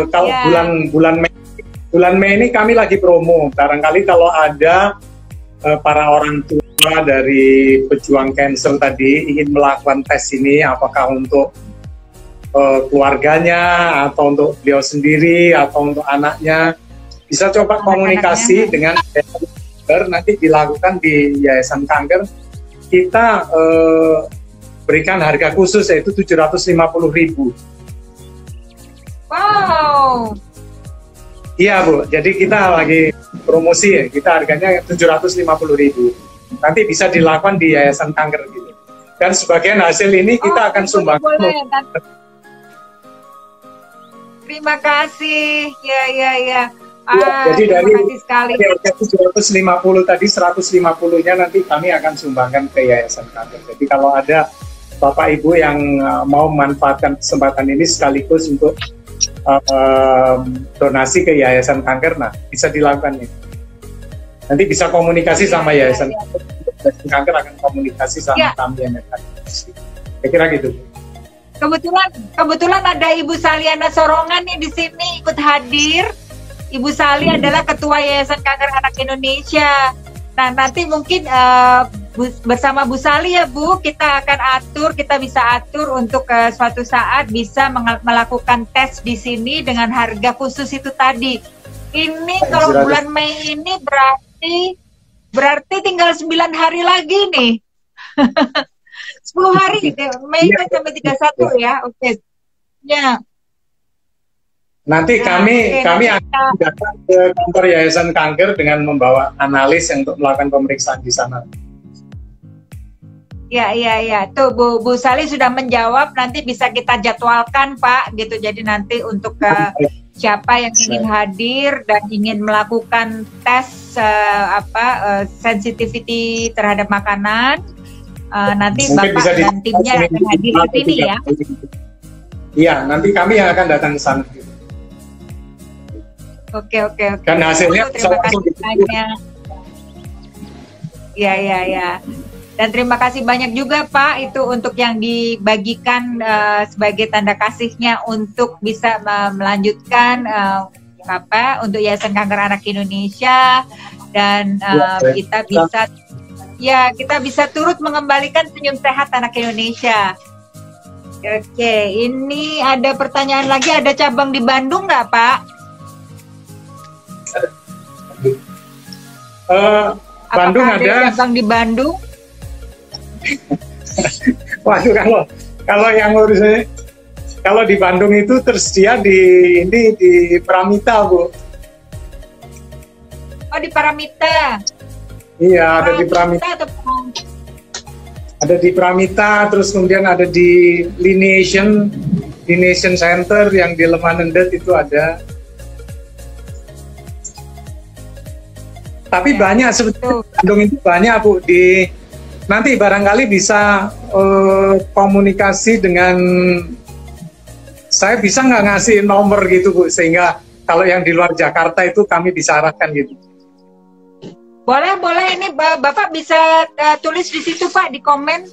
Kalau bulan Mei ini kami lagi promo. Barangkali kalau ada para orang tua dari pejuang cancer tadi ingin melakukan tes ini, apakah untuk keluarganya atau untuk beliau sendiri atau untuk anaknya, bisa coba komunikasi dengan Yayasan, nanti dilakukan di Yayasan Kanker. Kita berikan harga khusus yaitu 750.000. Wow. Iya Bu, jadi kita lagi promosi ya, kita harganya 750.000. Nanti bisa dilakukan di Yayasan Kanker gitu. Dan sebagian hasil ini kita akan sumbangkan. Terima kasih, ya. Jadi dari 750 tadi 150-nya nanti kami akan sumbangkan ke Yayasan Kanker. Jadi kalau ada Bapak Ibu yang mau memanfaatkan kesempatan ini sekaligus untuk donasi ke Yayasan Kanker, nah bisa dilakukan nih. Nanti bisa komunikasi sama Yayasan Kanker akan komunikasi sama kami yang akan. Saya kira gitu. Kebetulan ada Ibu Saliana Sorongan nih di sini ikut hadir. Ibu Sali adalah Ketua Yayasan Kanker Anak Indonesia. Nah, nanti mungkin bersama Bu Sali ya Bu, kita bisa atur untuk suatu saat bisa melakukan tes di sini dengan harga khusus itu tadi. Ini kalau bulan Mei ini berarti tinggal 9 hari lagi nih. 10 hari, Mei sampai 31 ya, oke. Ya. Nanti kami akan datang ke kantor Yayasan Kanker dengan membawa analis untuk melakukan pemeriksaan di sana. Ya. Tuh Bu Sali sudah menjawab. Nanti bisa kita jadwalkan Pak, gitu. Jadi nanti untuk siapa yang ingin hadir dan ingin melakukan tes sensitivity terhadap makanan, nanti Mungkin Bapak dan timnya akan hadir di sini ya. Iya, nanti kami yang akan datang ke sana. Oke. Dan hasilnya terima kasih banyak. Ya. Dan terima kasih banyak juga Pak itu untuk yang dibagikan sebagai tanda kasihnya untuk bisa melanjutkan untuk Yayasan Kanker Anak Indonesia dan kita bisa turut mengembalikan senyum sehat anak Indonesia. Oke, ini ada pertanyaan lagi, ada cabang di Bandung nggak Pak? Bandung Apakah ada cabang di Bandung? Waduh, kalau yang urusnya, kalau di Bandung itu tersedia di Paramita, Bu. Oh, di Paramita. Iya, ada di Paramita. Ada di Paramita, terus kemudian ada di Lineation Center yang di Lemanendet itu ada. Tapi banyak sebetulnya Bandung itu banyak Bu. Nanti barangkali bisa komunikasi dengan saya, bisa nggak ngasih nomor gitu Bu, sehingga kalau yang di luar Jakarta itu kami bisa arahkan gitu. Boleh ini Bapak bisa tulis di situ Pak, di komen.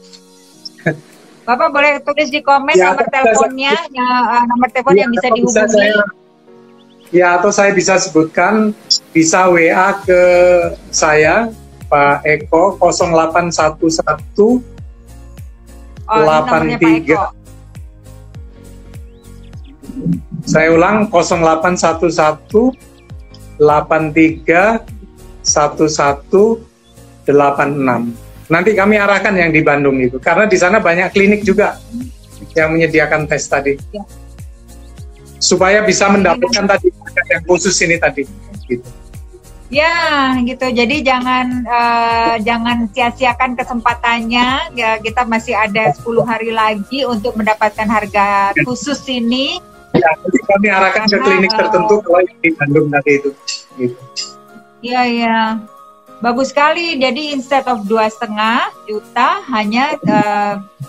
Bapak boleh tulis di komen Ya, nomor teleponnya, nomor telepon yang bisa dihubungi. Atau saya bisa sebutkan, bisa WA ke saya Pak Eko 0811 83. Saya ulang 0811 83 1186. Nanti kami arahkan yang di Bandung itu, karena di sana banyak klinik juga yang menyediakan tes tadi, supaya bisa mendapatkan tadi yang khusus ini tadi. Gitu. Ya, gitu. Jadi jangan sia-siakan kesempatannya. Ya, kita masih ada 10 hari lagi untuk mendapatkan harga khusus ini. Ya, nanti kami arahkan ke klinik tertentu kalau yang di Bandung tadi itu. Gitu. Iya. Bagus sekali. Jadi instead of 2,5 juta hanya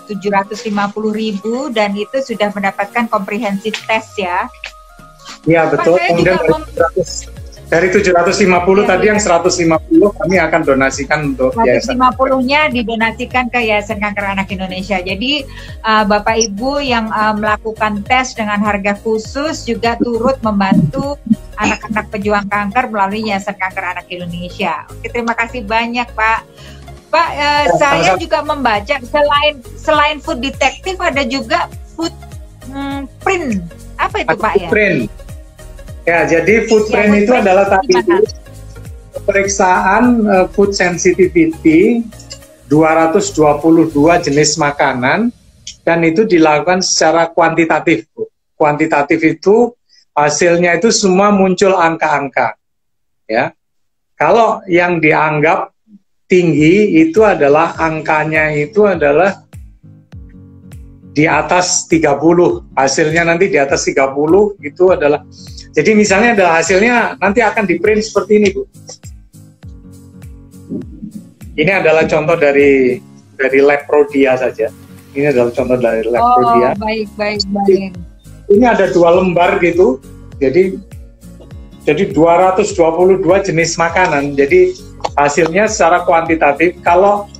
750.000 dan itu sudah mendapatkan comprehensive test ya. Iya, betul. Kemudian dari 750 tadi yang 150 kami akan donasikan untuk yayasan. 150-nya didonasikan ke Yayasan Kanker Anak Indonesia. Jadi Bapak Ibu yang melakukan tes dengan harga khusus juga turut membantu anak-anak pejuang kanker melalui Yayasan Kanker Anak Indonesia. Oke, terima kasih banyak Pak. Pak, saya juga membaca selain food detective ada juga footprint. Apa itu Pak ya? Footprint. Ya, jadi footprint itu adalah tadi pemeriksaan food sensitivity 222 jenis makanan, dan itu dilakukan secara kuantitatif. Kuantitatif itu hasilnya itu semua muncul angka-angka. Ya, kalau yang dianggap tinggi itu adalah angkanya itu adalah di atas 30, hasilnya nanti di atas 30 itu adalah. Jadi misalnya adalah hasilnya nanti akan di print seperti ini Bu. Ini adalah contoh dari lab Prodia saja. Ini adalah contoh dari lab Prodia. Baik. Ini ada 2 lembar gitu. Jadi 222 jenis makanan. Jadi hasilnya secara kuantitatif, kalau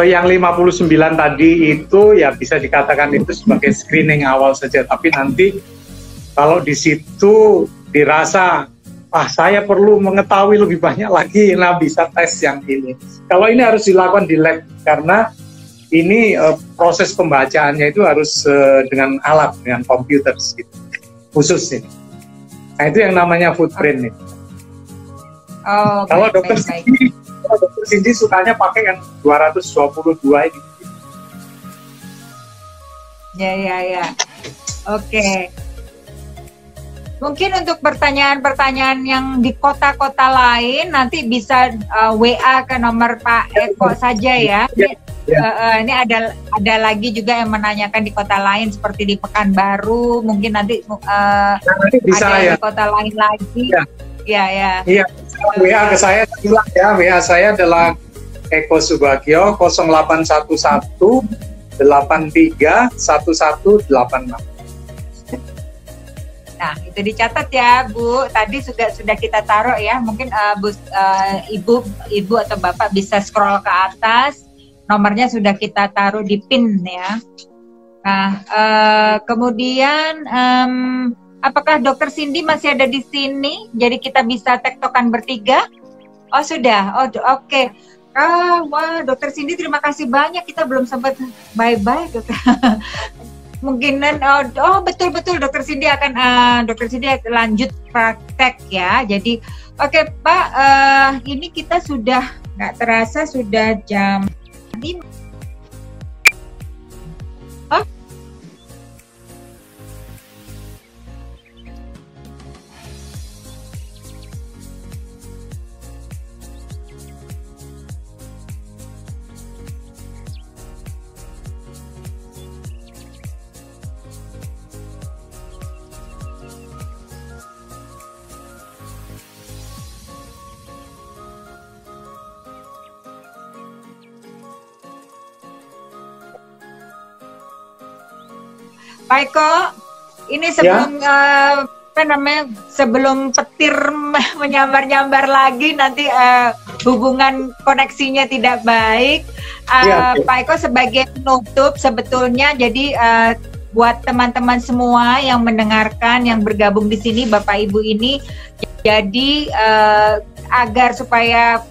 yang 59 tadi itu ya bisa dikatakan itu sebagai screening awal saja. Tapi nanti kalau di situ dirasa, saya perlu mengetahui lebih banyak lagi, nah bisa tes yang ini. Kalau ini harus dilakukan di lab, karena ini proses pembacaannya itu harus dengan alat, dengan komputer gitu, khusus ini. Nah itu yang namanya footprint nih. Kalau dokter Cindy sukanya pakai yang 222 ini. Ya. Oke. Mungkin untuk pertanyaan-pertanyaan yang di kota-kota lain nanti bisa WA ke nomor Pak Eko saja ya. ini ada lagi juga yang menanyakan di kota lain seperti di Pekanbaru, mungkin nanti bisa ada ya di kota lain lagi. Iya, WA ke saya ulang ya. WA saya adalah Eko Subagio 0811 83 1186. Nah, itu dicatat ya, Bu. Tadi sudah kita taruh ya. Mungkin ibu atau bapak bisa scroll ke atas. Nomornya sudah kita taruh di pin ya. Nah, kemudian apakah Dokter Cindy masih ada di sini? Jadi kita bisa tektokan bertiga? Oh sudah. Oh oke. Wah, Dokter Cindy terima kasih banyak. Kita belum sempat bye-bye, Dokter. Mungkinan betul Dokter Cindy akan lanjut praktek ya. Jadi oke, Pak, ini kita sudah nggak terasa sudah jam 5. Pak Eko, ini sebelum sebelum petir menyambar-nyambar lagi nanti hubungan koneksinya tidak baik. Pak Eko sebagai penutup sebetulnya jadi buat teman-teman semua yang mendengarkan, yang bergabung di sini, Bapak Ibu ini, jadi agar supaya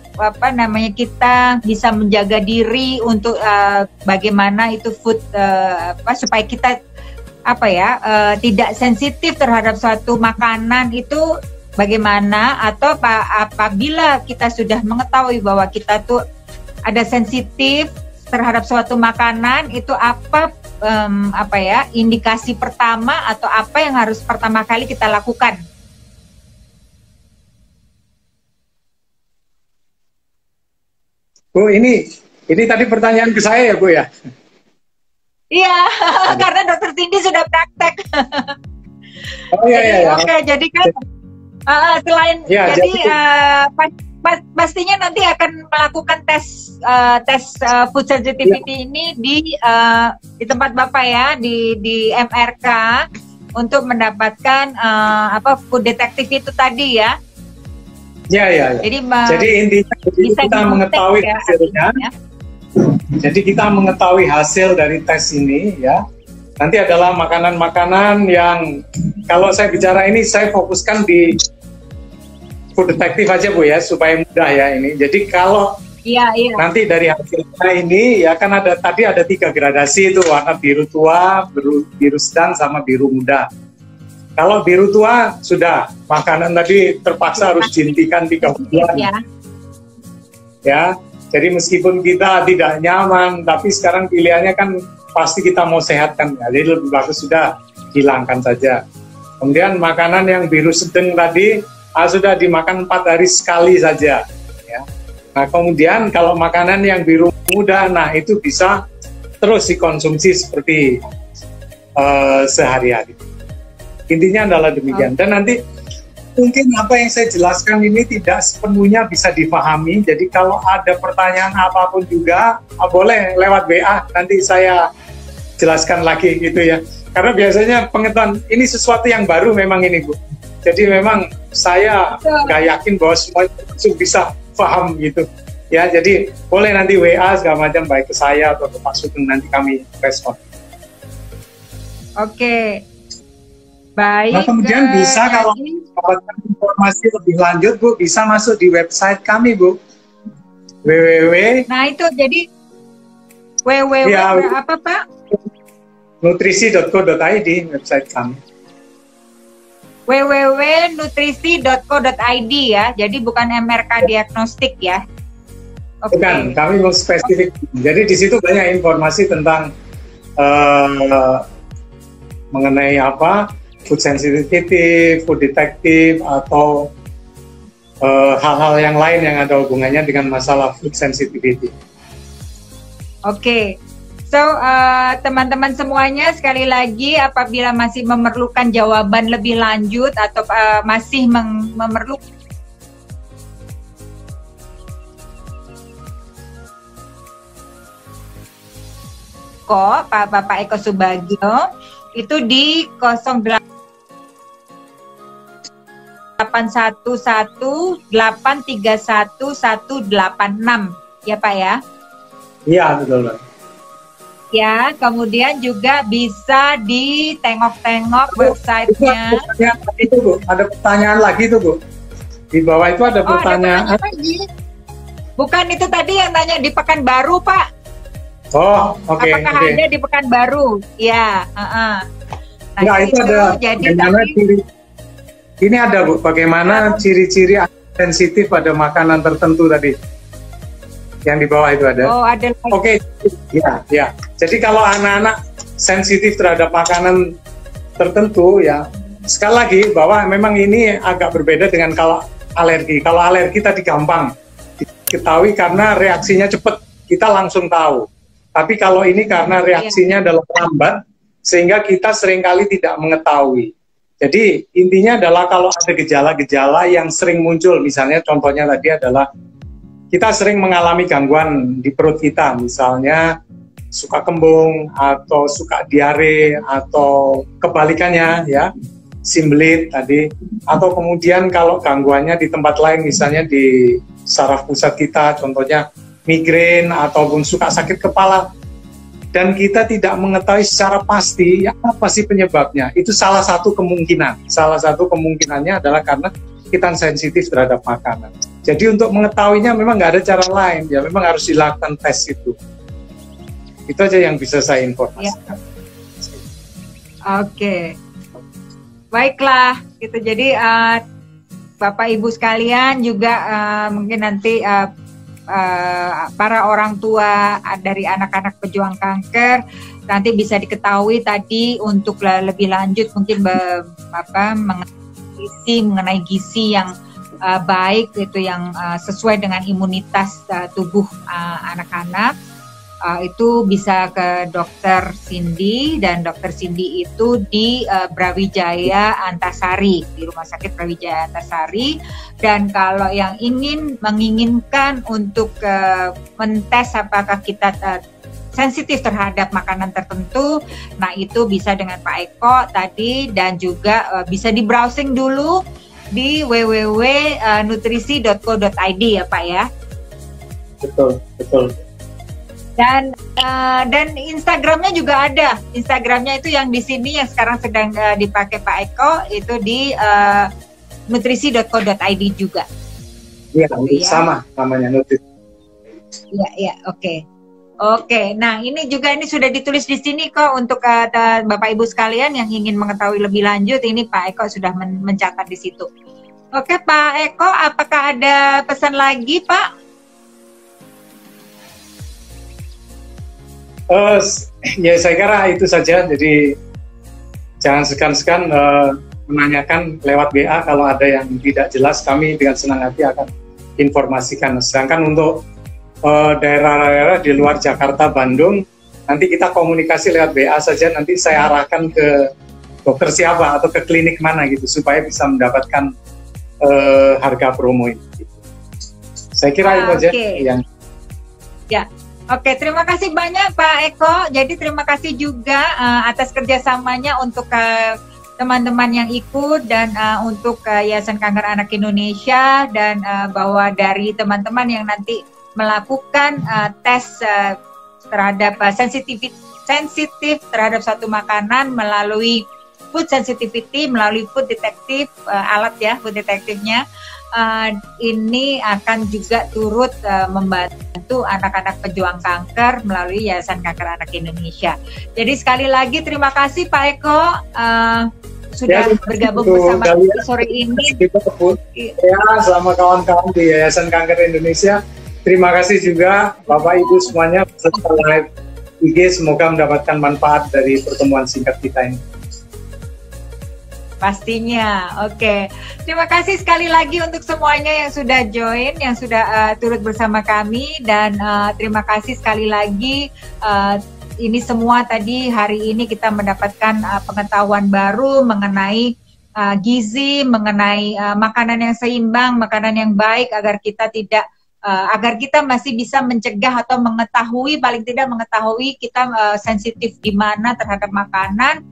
kita bisa menjaga diri untuk bagaimana itu supaya kita tidak sensitif terhadap suatu makanan itu bagaimana, atau apabila kita sudah mengetahui bahwa kita tuh ada sensitif terhadap suatu makanan itu indikasi pertama atau apa yang harus pertama kali kita lakukan? Bu, ini tadi pertanyaan ke saya ya, Bu ya? Iya, karena Dokter Cindy sudah praktek. Iya. Oke, jadi kan selain pastinya nanti akan melakukan tes food sensitivity ini di tempat Bapak ya, di MRK untuk mendapatkan food detective itu tadi ya. Iya. Jadi intinya kita mengetahui hasilnya. Ya. Jadi kita mengetahui hasil dari tes ini ya. Nanti adalah makanan-makanan yang kalau saya bicara ini saya fokuskan di food detective aja Bu ya supaya mudah ya ini. Jadi kalau nanti dari hasilnya ini ya kan tadi ada 3 gradasi itu, warna biru tua, biru sedang sama biru muda. Kalau biru tua sudah makanan tadi terpaksa harus dihentikan 3 bulan. Ya. Jadi meskipun kita tidak nyaman, tapi sekarang pilihannya kan pasti kita mau sehatkan ya. Jadi lebih bagus sudah hilangkan saja. Kemudian makanan yang biru sedang tadi sudah dimakan 4 hari sekali saja. Ya. Nah kemudian kalau makanan yang biru muda, nah itu bisa terus dikonsumsi seperti sehari-hari. Intinya adalah demikian. Dan nanti mungkin apa yang saya jelaskan ini tidak sepenuhnya bisa dipahami. Jadi kalau ada pertanyaan apapun juga boleh lewat WA, nanti saya jelaskan lagi gitu ya. Karena biasanya pengetahuan ini sesuatu yang baru memang ini Bu. Jadi memang saya nggak yakin bahwa semuanya langsung bisa paham gitu. Ya jadi boleh nanti WA segala macam baik ke saya atau ke Pak Sugeng, nanti kami respon. Oke. Baik. Nah kemudian bisa kalau mendapatkan informasi lebih lanjut Bu, bisa masuk di website kami Bu, www. Nah itu jadi apa Pak? Nutrisi.co.id website kami. www.nutrisi.co.id ya, jadi bukan MRK diagnostik ya? Bukan, kami mau spesifik. Jadi di situ banyak informasi tentang mengenai food sensitivity, food detective, atau hal-hal yang lain yang ada hubungannya dengan masalah food sensitivity. Oke. So, teman-teman semuanya, sekali lagi apabila masih memerlukan jawaban lebih lanjut atau masih memerlukan kok Bapak Eko Subagio itu di 0811831186 ya Pak ya? Iya, betul Pak. Ya, kemudian juga bisa ditengok-tengok websitenya. Itu Bu, ada pertanyaan lagi tuh Bu. Di bawah itu ada pertanyaan. Ada lagi. Bukan itu tadi yang nanya di Pekanbaru Pak. Oh, oke. Apakah ada di Pekanbaru? Ya. Nah, itu ada. Jadi ini ada Bu, bagaimana ciri-ciri sensitif pada makanan tertentu tadi. Yang di bawah itu ada. Oh, ada. Oke. Ya. Jadi kalau anak-anak sensitif terhadap makanan tertentu ya, sekali lagi bahwa memang ini agak berbeda dengan kalau alergi. Kalau alergi tadi gampang diketahui karena reaksinya cepat, kita langsung tahu. Tapi kalau ini karena reaksinya adalah lambat, sehingga kita seringkali tidak mengetahui. Jadi intinya adalah kalau ada gejala-gejala yang sering muncul, misalnya contohnya tadi adalah kita sering mengalami gangguan di perut kita, misalnya suka kembung atau suka diare atau kebalikannya ya, simbelit tadi, atau kemudian kalau gangguannya di tempat lain, misalnya di saraf pusat kita, contohnya migrain ataupun suka sakit kepala, dan kita tidak mengetahui secara pasti ya apa sih penyebabnya. Itu salah satu kemungkinan. Salah satu kemungkinannya adalah karena kita sensitif terhadap makanan. Jadi untuk mengetahuinya memang nggak ada cara lain, ya memang harus dilakukan tes itu. Itu aja yang bisa saya informasikan. Oke. Baiklah, gitu. Jadi Bapak Ibu sekalian juga mungkin nanti para orang tua dari anak-anak pejuang kanker nanti bisa diketahui tadi untuk lebih lanjut mungkin mengenai gizi yang baik itu yang sesuai dengan imunitas tubuh anak-anak. Itu bisa ke Dokter Cindy, dan Dokter Cindy itu di Brawijaya Antasari, di Rumah Sakit Brawijaya Antasari. Dan kalau yang menginginkan untuk mentes apakah kita sensitif terhadap makanan tertentu, nah itu bisa dengan Pak Eko tadi, dan juga bisa di browsing dulu di www.nutrisi.co.id ya Pak ya. Betul. Dan Instagramnya juga ada. Instagramnya itu yang di sini yang sekarang sedang dipakai Pak Eko itu di nutrisi.co.id juga. Iya, sama namanya Nutrisi. Iya, oke. Oke, nah ini sudah ditulis di sini kok untuk Bapak Ibu sekalian yang ingin mengetahui lebih lanjut. Ini Pak Eko sudah mencatat di situ. Oke Pak Eko, apakah ada pesan lagi Pak? Ya saya kira itu saja. Jadi jangan segan-segan menanyakan lewat WA kalau ada yang tidak jelas. Kami dengan senang hati akan informasikan. Sedangkan untuk daerah-daerah di luar Jakarta, Bandung, nanti kita komunikasi lewat WA saja. Nanti saya arahkan ke dokter siapa atau ke klinik mana gitu supaya bisa mendapatkan harga promo ini. Saya kira itu aja yang. Ya. Oke, terima kasih banyak Pak Eko. Jadi terima kasih juga atas kerjasamanya untuk teman-teman yang ikut dan untuk Yayasan Kanker Anak Indonesia, dan bahwa dari teman-teman yang nanti melakukan tes terhadap sensitif terhadap satu makanan melalui food sensitivity, melalui food detective, alat ya food detective-nya. Ini akan juga turut membantu anak-anak pejuang kanker melalui Yayasan Kanker Anak Indonesia. Jadi sekali lagi terima kasih Pak Eko sudah bergabung bersama kami sore ini. Ya, sama kawan-kawan di Yayasan Kanker Indonesia. Terima kasih juga Bapak Ibu semuanya peserta live IG. Semoga mendapatkan manfaat dari pertemuan singkat kita ini. Pastinya, oke. Terima kasih sekali lagi untuk semuanya yang sudah join, yang sudah turut bersama kami, dan terima kasih sekali lagi. Ini semua tadi hari ini kita mendapatkan pengetahuan baru mengenai gizi, mengenai makanan yang seimbang, makanan yang baik agar kita tidak agar kita masih bisa mencegah atau mengetahui, paling tidak mengetahui kita sensitif di mana terhadap makanan.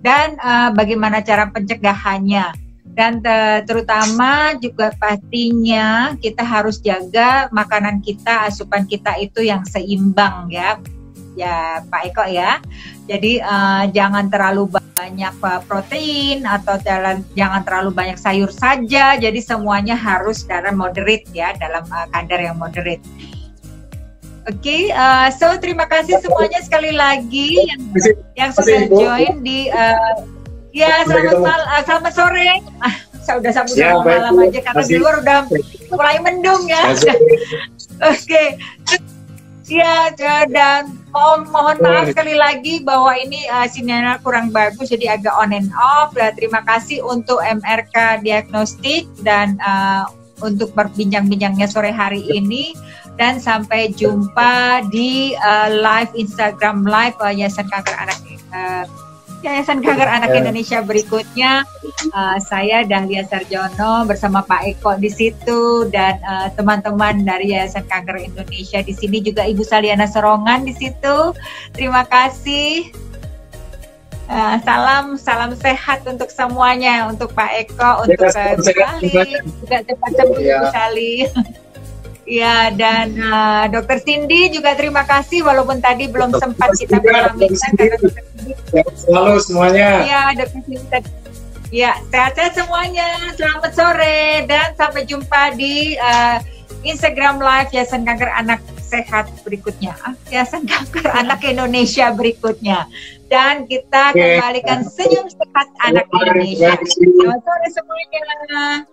Dan bagaimana cara pencegahannya, dan terutama juga pastinya kita harus jaga makanan kita, asupan kita itu yang seimbang ya Pak Eko ya. Jadi jangan terlalu banyak protein atau jangan terlalu banyak sayur saja, jadi semuanya harus dalam moderate ya, dalam kadar yang moderate. Oke, so terima kasih semuanya sekali lagi yang sudah join di ya selamat sore. Saya udah sambut malam aja karena di luar udah mulai mendung ya. Oke. Ya, dan mohon maaf sekali lagi bahwa ini sinyalnya kurang bagus jadi agak on and off. Terima kasih untuk MRK Diagnostik dan untuk berbincang-bincangnya sore hari ini. Dan sampai jumpa di live Instagram live Yayasan Kanker Anak Indonesia berikutnya. Saya Dahlia Sarjono bersama Pak Eko di situ, dan teman-teman dari Yayasan Kanker Indonesia di sini, juga Ibu Saliana Serongan di situ. Terima kasih. Salam sehat untuk semuanya, untuk Pak Eko, untuk Bu Sali, juga cepat sembuh Bu Sali. Ya, dan Dokter Cindy juga terima kasih, walaupun tadi belum sempat kita berbincang karena Dokter Cindy. Selalu semuanya. Ya, Dokter Cindy. Ya, sehat-sehat semuanya. Selamat sore dan sampai jumpa di Instagram Live Yayasan Kanker Anak Sehat berikutnya. Yayasan Kanker Anak Indonesia berikutnya. Dan kita kembalikan senyum sehat anak Indonesia. Selamat sore semuanya.